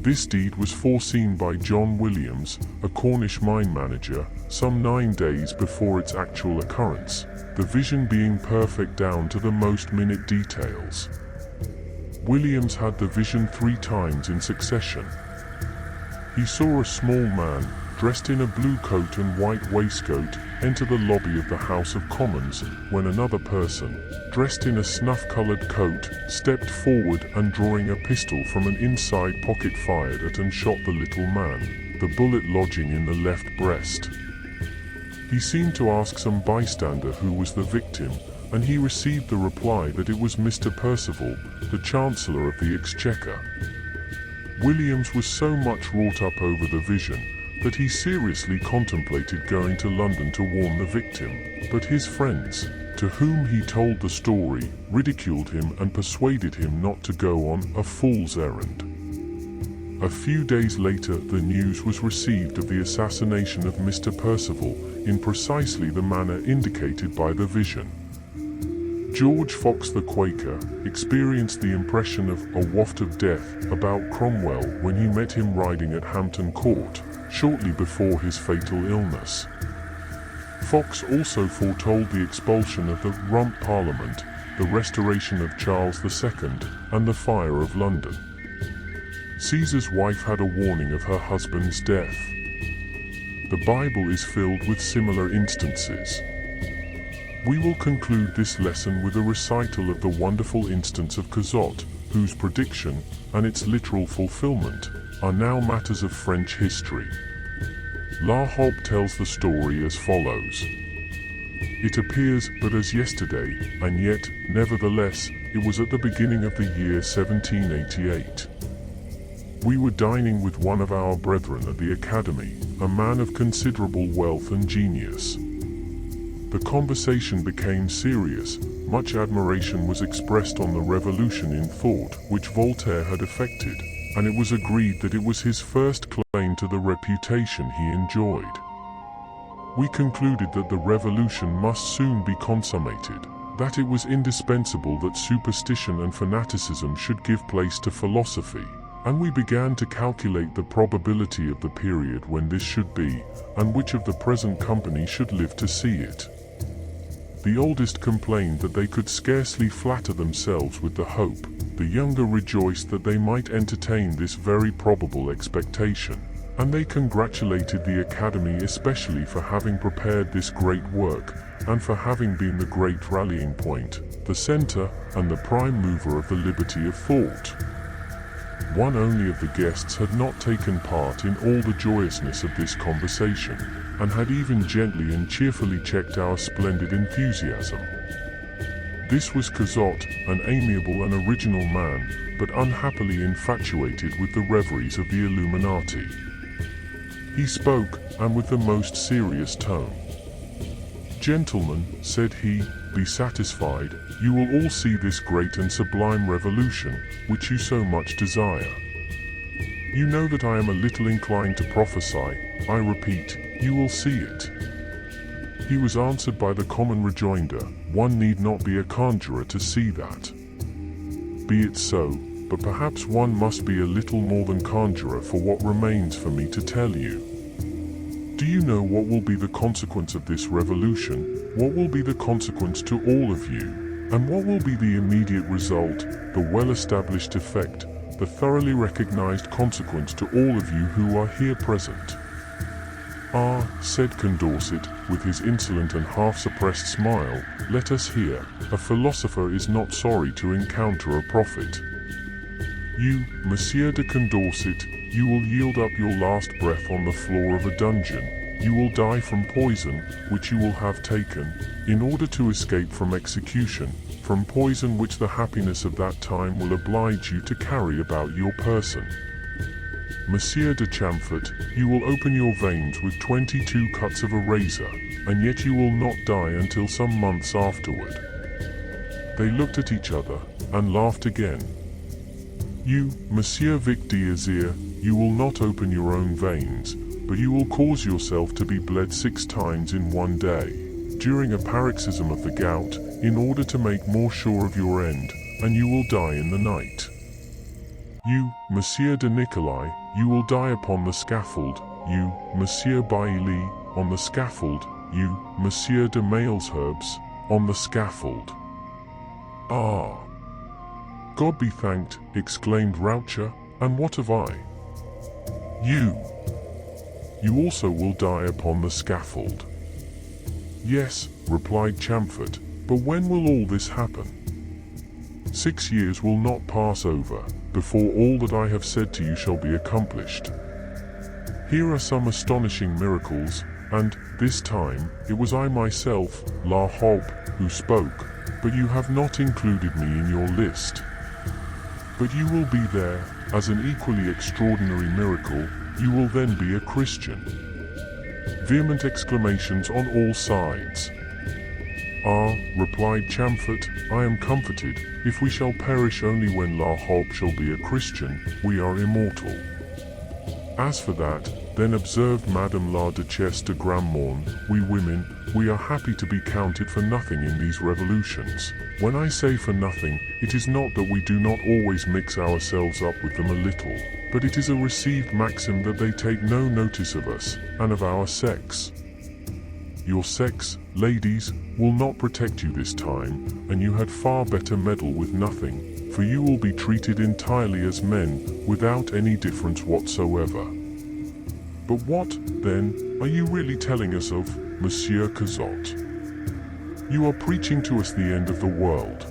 This deed was foreseen by John Williams, a Cornish mine manager, some 9 days before its actual occurrence, the vision being perfect down to the most minute details. Williams had the vision 3 times in succession. He saw a small man, dressed in a blue coat and white waistcoat, enter the lobby of the House of Commons, when another person, dressed in a snuff-colored coat, stepped forward and, drawing a pistol from an inside pocket, fired at and shot the little man, the bullet lodging in the left breast. He seemed to ask some bystander who was the victim, and he received the reply that it was Mr. Percival, the Chancellor of the Exchequer. Williams was so much wrought up over the vision that he seriously contemplated going to London to warn the victim, but his friends, to whom he told the story, ridiculed him and persuaded him not to go on a fool's errand. A few days later, the news was received of the assassination of Mr. Percival in precisely the manner indicated by the vision. George Fox the Quaker experienced the impression of a waft of death about Cromwell when he met him riding at Hampton Court, shortly before his fatal illness. Fox also foretold the expulsion of the Rump Parliament, the restoration of Charles II, and the fire of London. Caesar's wife had a warning of her husband's death. The Bible is filled with similar instances. We will conclude this lesson with a recital of the wonderful instance of Cazot, whose prediction, and its literal fulfillment, are now matters of French history. La Hoppe tells the story as follows. It appears but as yesterday, and yet, nevertheless, it was at the beginning of the year 1788. We were dining with one of our brethren at the Academy, a man of considerable wealth and genius. The conversation became serious, much admiration was expressed on the revolution in thought which Voltaire had effected, and it was agreed that it was his first claim to the reputation he enjoyed. We concluded that the revolution must soon be consummated, that it was indispensable that superstition and fanaticism should give place to philosophy, and we began to calculate the probability of the period when this should be, and which of the present company should live to see it. The oldest complained that they could scarcely flatter themselves with the hope. The younger rejoiced that they might entertain this very probable expectation, and they congratulated the Academy especially for having prepared this great work, and for having been the great rallying point, the center, and the prime mover of the liberty of thought. One only of the guests had not taken part in all the joyousness of this conversation, and had even gently and cheerfully checked our splendid enthusiasm. This was Cazot, an amiable and original man, but unhappily infatuated with the reveries of the Illuminati. He spoke, and with the most serious tone. "Gentlemen," said he, "be satisfied, you will all see this great and sublime revolution, which you so much desire. You know that I am a little inclined to prophesy. I repeat, you will see it." He was answered by the common rejoinder, "One need not be a conjurer to see that." "Be it so, but perhaps one must be a little more than conjurer for what remains for me to tell you. Do you know what will be the consequence of this revolution? What will be the consequence to all of you? And what will be the immediate result, the well-established effect, the thoroughly recognized consequence to all of you who are here present?" "Ah," said Condorcet, with his insolent and half-suppressed smile, "let us hear. A philosopher is not sorry to encounter a prophet. You, Monsieur de Condorcet, you will yield up your last breath on the floor of a dungeon. You will die from poison, which you will have taken, in order to escape from execution, from poison which the happiness of that time will oblige you to carry about your person. Monsieur de Chamfort, you will open your veins with 22 cuts of a razor, and yet you will not die until some months afterward." They looked at each other, and laughed again. "You, Monsieur Vic d'Azir, you will not open your own veins, but you will cause yourself to be bled 6 times in one day, during a paroxysm of the gout, in order to make more sure of your end, and you will die in the night. You, Monsieur de Nicolai, you will die upon the scaffold, you, Monsieur Bailly, on the scaffold, you, Monsieur de Malesherbes, on the scaffold." "Ah! God be thanked," exclaimed Raucher, "and what have I?" "You also will die upon the scaffold." "Yes," replied Chamfort, "but when will all this happen?" "6 years will not pass over before all that I have said to you shall be accomplished. Here are some astonishing miracles, and, this time, it was I myself, La Hobe, who spoke, but you have not included me in your list. But you will be there, as an equally extraordinary miracle, you will then be a Christian." Vehement exclamations on all sides. "Ah," replied Chamfort, "I am comforted. If we shall perish only when La Hobe shall be a Christian, we are immortal." "As for that, then," observed Madame la Duchesse de Grandmorne, "we women, we are happy to be counted for nothing in these revolutions. When I say for nothing, it is not that we do not always mix ourselves up with them a little, but it is a received maxim that they take no notice of us, and of our sex. Your sex, ladies, will not protect you this time, and you had far better meddle with nothing, for you will be treated entirely as men, without any difference whatsoever." "But what, then, are you really telling us of, Monsieur Cazot? You are preaching to us the end of the world."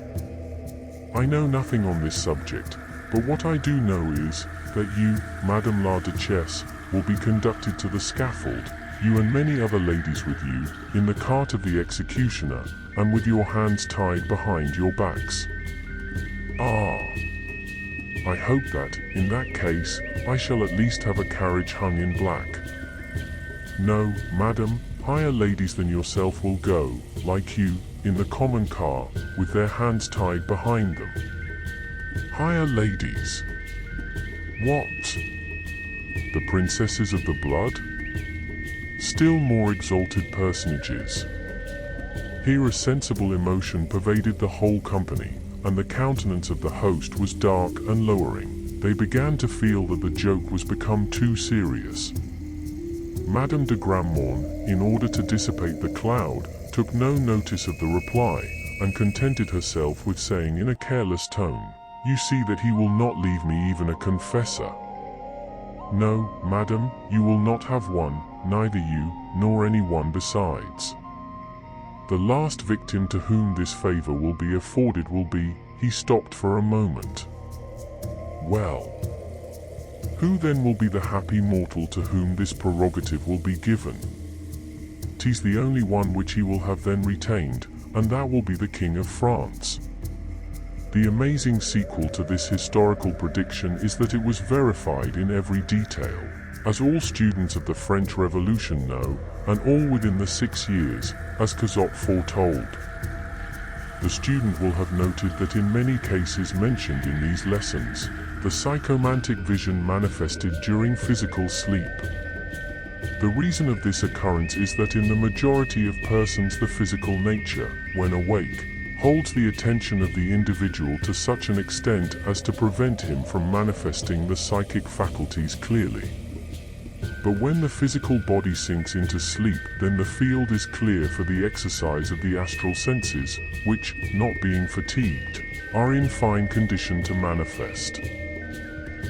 "I know nothing on this subject, but what I do know is, that you, Madame la Duchesse, will be conducted to the scaffold, you and many other ladies with you, in the cart of the executioner, and with your hands tied behind your backs." "Ah! I hope that, in that case, I shall at least have a carriage hung in black." "No, madam, higher ladies than yourself will go, like you, in the common car, with their hands tied behind them." "Higher ladies? What? The princesses of the blood? Still more exalted personages." Here a sensible emotion pervaded the whole company, and the countenance of the host was dark and lowering. They began to feel that the joke was become too serious. Madame de Grandmorne, in order to dissipate the cloud, took no notice of the reply, and contented herself with saying in a careless tone, "You see that he will not leave me even a confessor." "No, madam, you will not have one, neither you, nor any one besides. The last victim to whom this favor will be afforded will be—" He stopped for a moment. "Well, who then will be the happy mortal to whom this prerogative will be given? 'Tis the only one which he will have then retained, and that will be the King of France." The amazing sequel to this historical prediction is that it was verified in every detail, as all students of the French Revolution know, and all within the 6 years, as Cazot foretold. The student will have noted that in many cases mentioned in these lessons, the psychomantic vision manifested during physical sleep. The reason of this occurrence is that in the majority of persons the physical nature, when awake, holds the attention of the individual to such an extent as to prevent him from manifesting the psychic faculties clearly. But when the physical body sinks into sleep, then the field is clear for the exercise of the astral senses, which, not being fatigued, are in fine condition to manifest.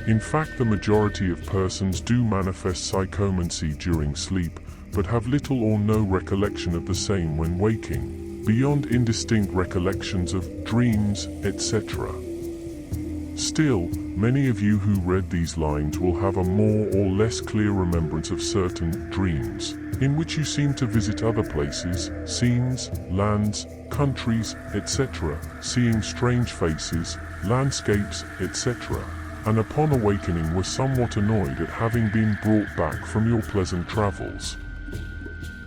In fact, the majority of persons do manifest psychomancy during sleep, but have little or no recollection of the same when waking, beyond indistinct recollections of dreams, etc. Still, many of you who read these lines will have a more or less clear remembrance of certain dreams, in which you seem to visit other places, scenes, lands, countries, etc., seeing strange faces, landscapes, etc., and upon awakening were somewhat annoyed at having been brought back from your pleasant travels.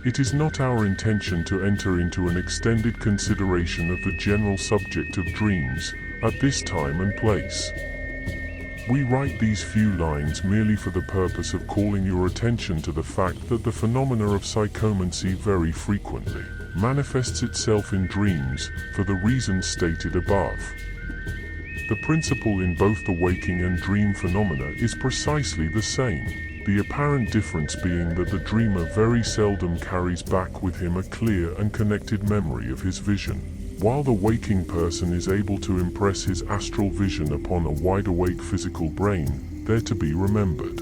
It is not our intention to enter into an extended consideration of the general subject of dreams at this time and place. We write these few lines merely for the purpose of calling your attention to the fact that the phenomena of psychomancy very frequently manifests itself in dreams for the reasons stated above. The principle in both the waking and dream phenomena is precisely the same, the apparent difference being that the dreamer very seldom carries back with him a clear and connected memory of his vision, while the waking person is able to impress his astral vision upon a wide-awake physical brain, there to be remembered.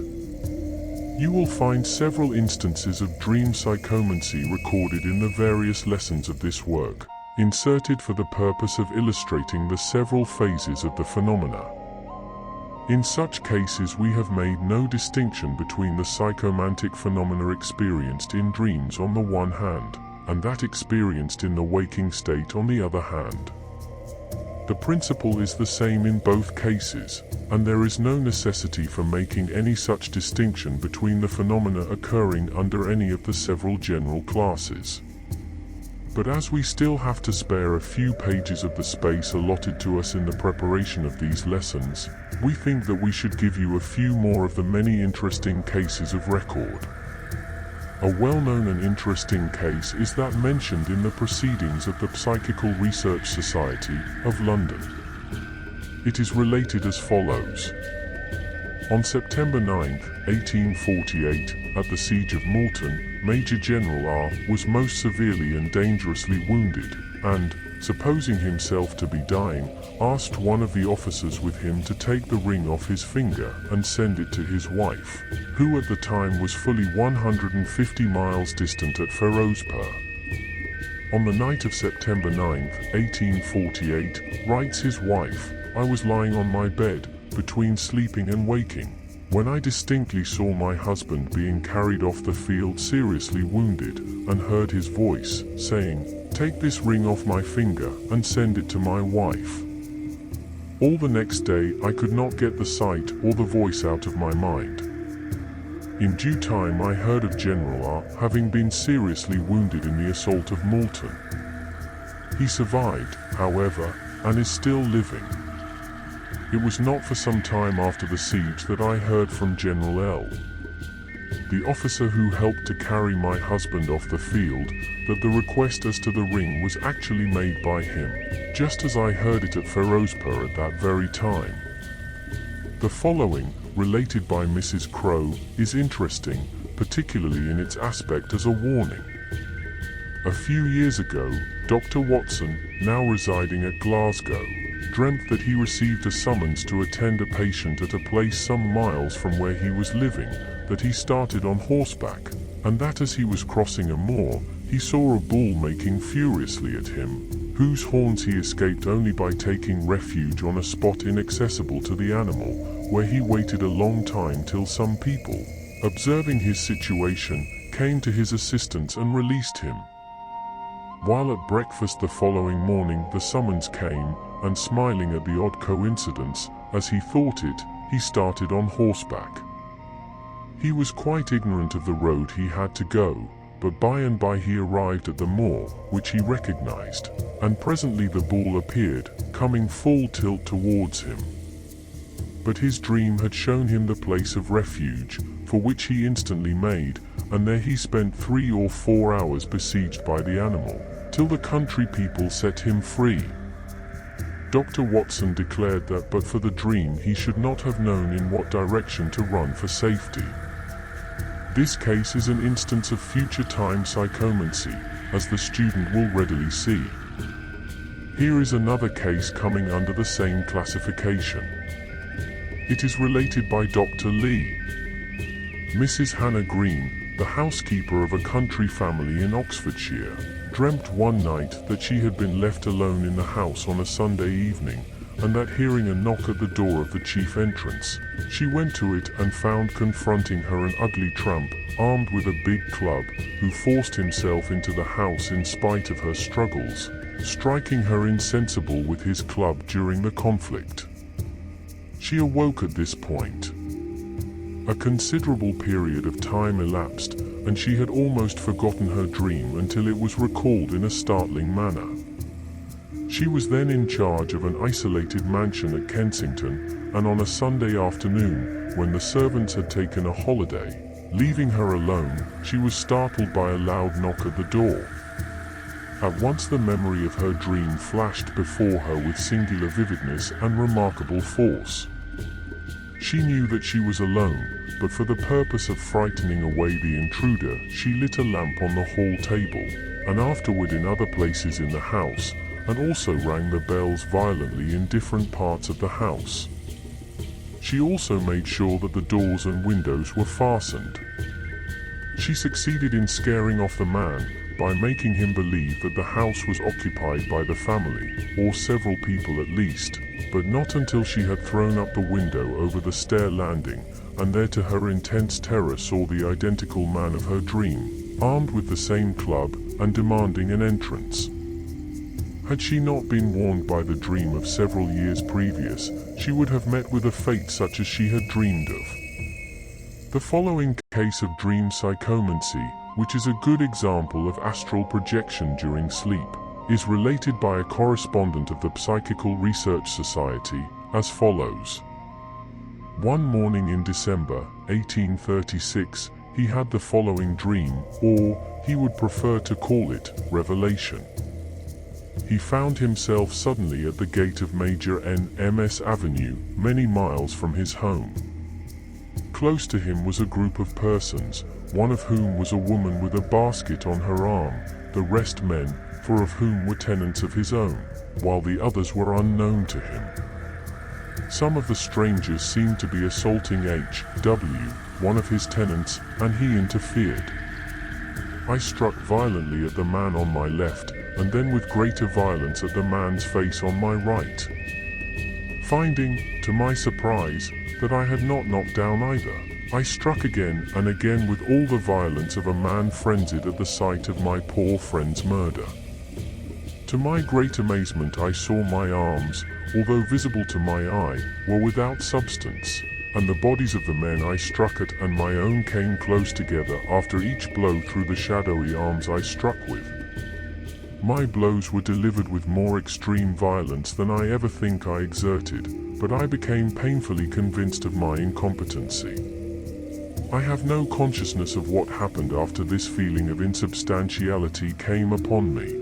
You will find several instances of dream psychomancy recorded in the various lessons of this work, inserted for the purpose of illustrating the several phases of the phenomena. In such cases we have made no distinction between the psychomantic phenomena experienced in dreams on the one hand, and that experienced in the waking state on the other hand. The principle is the same in both cases, and there is no necessity for making any such distinction between the phenomena occurring under any of the several general classes. But as we still have to spare a few pages of the space allotted to us in the preparation of these lessons, we think that we should give you a few more of the many interesting cases of record. A well-known and interesting case is that mentioned in the Proceedings of the Psychical Research Society of London. It is related as follows. On September 9, 1848, at the Siege of Malton, Major General R. was most severely and dangerously wounded, and, supposing himself to be dying, asked one of the officers with him to take the ring off his finger and send it to his wife, who at the time was fully 150 miles distant at Ferozpur. On the night of September 9, 1848, writes his wife, I was lying on my bed, between sleeping and waking, when I distinctly saw my husband being carried off the field seriously wounded, and heard his voice, saying, take this ring off my finger and send it to my wife. All the next day I could not get the sight or the voice out of my mind. In due time I heard of General R. having been seriously wounded in the assault of Malton. He survived, however, and is still living. It was not for some time after the siege that I heard from General L., the officer who helped to carry my husband off the field, that the request as to the ring was actually made by him, just as I heard it at Ferozpur at that very time. The following, related by Mrs. Crowe, is interesting, particularly in its aspect as a warning. A few years ago, Dr. Watson, now residing at Glasgow, dreamt that he received a summons to attend a patient at a place some miles from where he was living, that he started on horseback, and that as he was crossing a moor, he saw a bull making furiously at him, whose horns he escaped only by taking refuge on a spot inaccessible to the animal, where he waited a long time till some people, observing his situation, came to his assistance and released him. While at breakfast the following morning the summons came, and smiling at the odd coincidence, as he thought it, he started on horseback. He was quite ignorant of the road he had to go, but by and by he arrived at the moor, which he recognized, and presently the bull appeared, coming full tilt towards him. but his dream had shown him the place of refuge, for which he instantly made, and there he spent 3 or 4 hours besieged by the animal, till the country people set him free. Dr. Watson declared that but for the dream he should not have known in what direction to run for safety. This case is an instance of future time psychomancy, as the student will readily see. Here is another case coming under the same classification. It is related by Dr. Lee. Mrs. Hannah Green, the housekeeper of a country family in Oxfordshire, dreamt one night that she had been left alone in the house on a Sunday evening, and that hearing a knock at the door of the chief entrance, she went to it and found confronting her an ugly tramp, armed with a big club, who forced himself into the house in spite of her struggles, striking her insensible with his club during the conflict. She awoke at this point. A considerable period of time elapsed, and she had almost forgotten her dream until it was recalled in a startling manner. She was then in charge of an isolated mansion at Kensington, and on a Sunday afternoon, when the servants had taken a holiday, leaving her alone, she was startled by a loud knock at the door. At once the memory of her dream flashed before her with singular vividness and remarkable force. She knew that she was alone, but for the purpose of frightening away the intruder, she lit a lamp on the hall table, and afterward in other places in the house, and also rang the bells violently in different parts of the house. She also made sure that the doors and windows were fastened. She succeeded in scaring off the man by making him believe that the house was occupied by the family, or several people at least, but not until she had thrown up the window over the stair landing, and there to her intense terror saw the identical man of her dream, armed with the same club, and demanding an entrance. Had she not been warned by the dream of several years previous, she would have met with a fate such as she had dreamed of. The following case of dream psychomancy, which is a good example of astral projection during sleep, is related by a correspondent of the Psychical Research Society, as follows. One morning in December, 1836, he had the following dream, or, he would prefer to call it, revelation. He found himself suddenly at the gate of Major N.M.S. Avenue, many miles from his home. Close to him was a group of persons, one of whom was a woman with a basket on her arm, the rest men, 4 of whom were tenants of his own, while the others were unknown to him. Some of the strangers seemed to be assaulting H.W., one of his tenants, and he interfered. I struck violently at the man on my left, and then with greater violence at the man's face on my right. Finding, to my surprise, that I had not knocked down either, I struck again and again with all the violence of a man frenzied at the sight of my poor friend's murder. To my great amazement I saw my arms, although visible to my eye, were without substance, and the bodies of the men I struck at and my own came close together after each blow through the shadowy arms I struck with. My blows were delivered with more extreme violence than I ever think I exerted, but I became painfully convinced of my incompetency. I have no consciousness of what happened after this feeling of insubstantiality came upon me.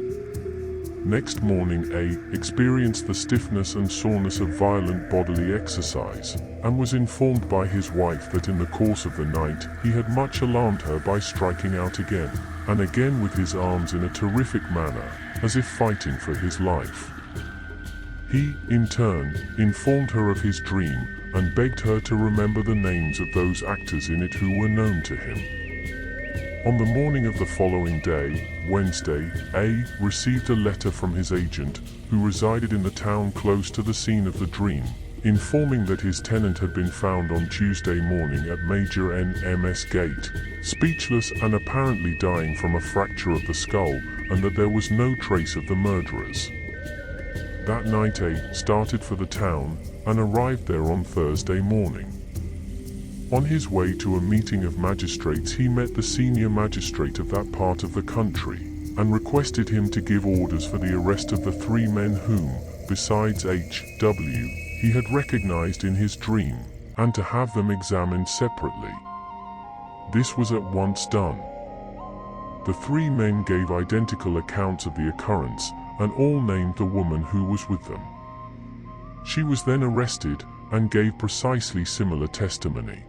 Next morning A experienced the stiffness and soreness of violent bodily exercise, and was informed by his wife that in the course of the night he had much alarmed her by striking out again, and again with his arms in a terrific manner, as if fighting for his life. He, in turn, informed her of his dream, and begged her to remember the names of those actors in it who were known to him. On the morning of the following day, Wednesday, A received a letter from his agent, who resided in the town close to the scene of the dream, informing that his tenant had been found on Tuesday morning at Major N.M.S. Gate, speechless and apparently dying from a fracture of the skull, and that there was no trace of the murderers. That night A started for the town, and arrived there on Thursday morning. On his way to a meeting of magistrates he met the senior magistrate of that part of the country, and requested him to give orders for the arrest of the 3 men whom, besides H.W., he had recognized in his dream, and to have them examined separately. This was at once done. The three men gave identical accounts of the occurrence, and all named the woman who was with them. She was then arrested, and gave precisely similar testimony.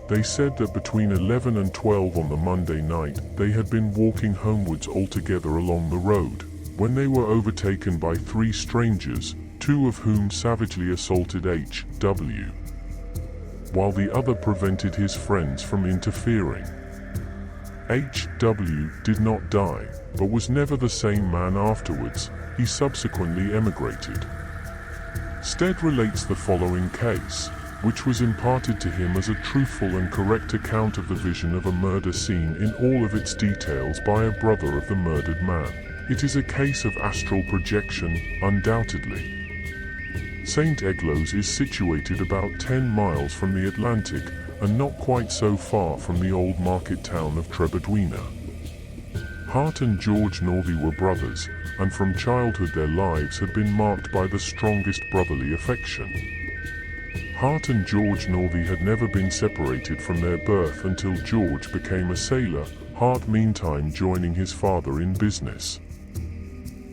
They said that between 11 and 12 on the Monday night, they had been walking homewards all together along the road, when they were overtaken by three strangers, two of whom savagely assaulted H.W., while the other prevented his friends from interfering. H.W. did not die, but was never the same man afterwards. He subsequently emigrated. Stead relates the following case, which was imparted to him as a truthful and correct account of the vision of a murder scene in all of its details by a brother of the murdered man. It is a case of astral projection, undoubtedly. St. Eglows is situated about 10 miles from the Atlantic, and not quite so far from the old market town of Trebedwina. Hart and George Northey were brothers, and from childhood their lives had been marked by the strongest brotherly affection. Hart and George Northey had never been separated from their birth until George became a sailor, Hart meantime joining his father in business.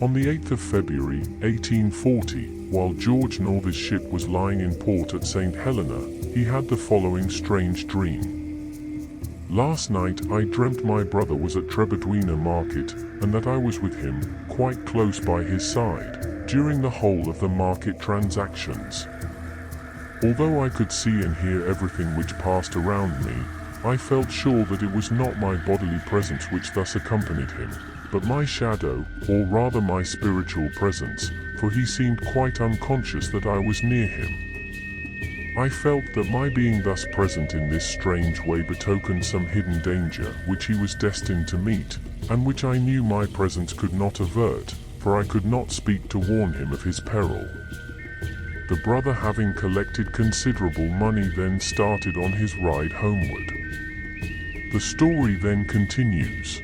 On the 8th of February, 1840, while George Northey's ship was lying in port at St. Helena, he had the following strange dream. Last night I dreamt my brother was at Trebedwina market, and that I was with him, quite close by his side, during the whole of the market transactions. Although I could see and hear everything which passed around me, I felt sure that it was not my bodily presence which thus accompanied him, but my shadow, or rather my spiritual presence, for he seemed quite unconscious that I was near him. I felt that my being thus present in this strange way betokened some hidden danger which he was destined to meet, and which I knew my presence could not avert, for I could not speak to warn him of his peril. The brother, having collected considerable money, then started on his ride homeward. The story then continues.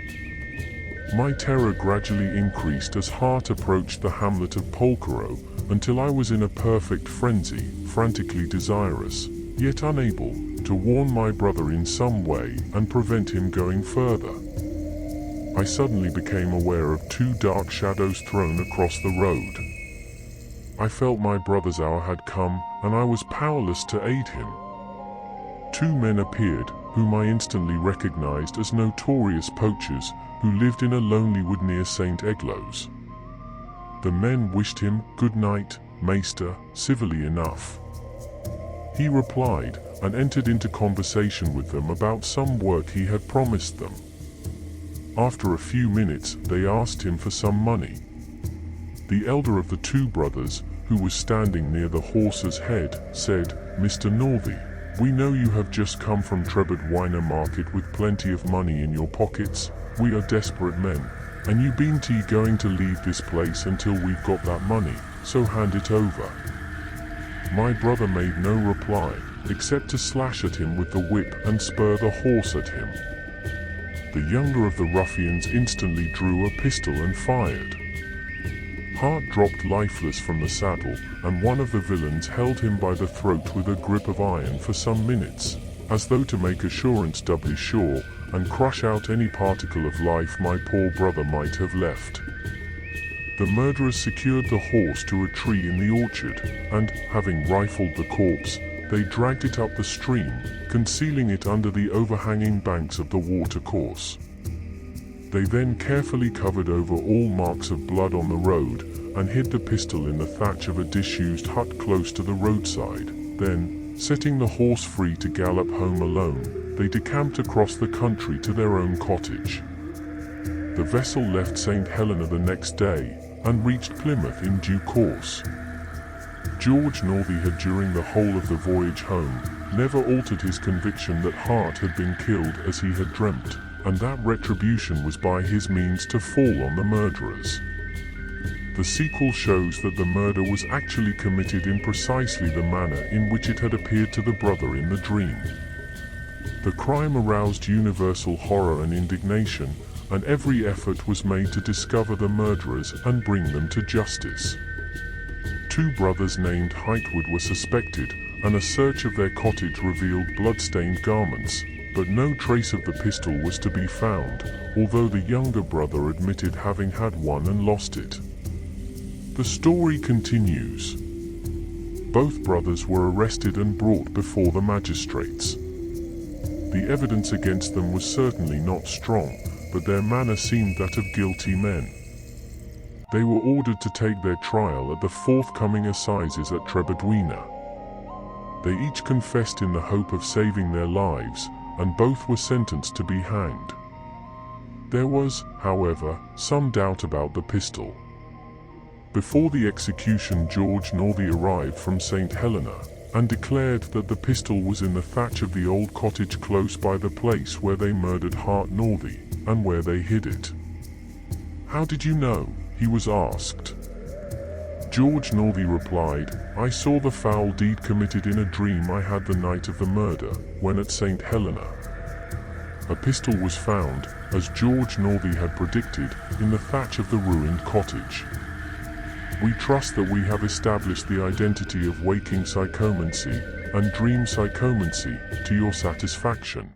My terror gradually increased as Hart approached the hamlet of Polkero, until I was in a perfect frenzy, frantically desirous, yet unable, to warn my brother in some way and prevent him going further. I suddenly became aware of two dark shadows thrown across the road. I felt my brother's hour had come, and I was powerless to aid him. Two men appeared, whom I instantly recognized as notorious poachers, who lived in a lonely wood near St. Eglows. The men wished him good night, maester, civilly enough. He replied, and entered into conversation with them about some work he had promised them. After a few minutes, they asked him for some money. The elder of the two brothers, who was standing near the horse's head, said, "Mr. Northey, we know you have just come from Trebedwina market with plenty of money in your pockets. We are desperate men, and you bean't going to leave this place until we've got that money, so hand it over." My brother made no reply, except to slash at him with the whip and spur the horse at him. The younger of the ruffians instantly drew a pistol and fired. Hart dropped lifeless from the saddle, and one of the villains held him by the throat with a grip of iron for some minutes, as though to make assurance doubly sure, and crush out any particle of life my poor brother might have left. The murderers secured the horse to a tree in the orchard, and, having rifled the corpse, they dragged it up the stream, concealing it under the overhanging banks of the watercourse. They then carefully covered over all marks of blood on the road, and hid the pistol in the thatch of a disused hut close to the roadside. Then, setting the horse free to gallop home alone, they decamped across the country to their own cottage. The vessel left St. Helena the next day, and reached Plymouth in due course. George Northey had during the whole of the voyage home, never altered his conviction that Hart had been killed as he had dreamt, and that retribution was by his means to fall on the murderers. The sequel shows that the murder was actually committed in precisely the manner in which it had appeared to the brother in the dream. The crime aroused universal horror and indignation, and every effort was made to discover the murderers and bring them to justice. two brothers named Heightwood were suspected, and a search of their cottage revealed blood-stained garments, but no trace of the pistol was to be found, although the younger brother admitted having had one and lost it. The story continues. Both brothers were arrested and brought before the magistrates. The evidence against them was certainly not strong, but their manner seemed that of guilty men. They were ordered to take their trial at the forthcoming assizes at Trebedwina. They each confessed in the hope of saving their lives, and both were sentenced to be hanged. There was, however, some doubt about the pistol. Before the execution, George Northey arrived from St. Helena, and declared that the pistol was in the thatch of the old cottage close by the place where they murdered Hart Northey, and where they hid it. "How did you know?" he was asked. George Northey replied, "I saw the foul deed committed in a dream I had the night of the murder, when at St. Helena." A pistol was found, as George Northey had predicted, in the thatch of the ruined cottage. We trust that we have established the identity of waking psychomancy and dream psychomancy to your satisfaction.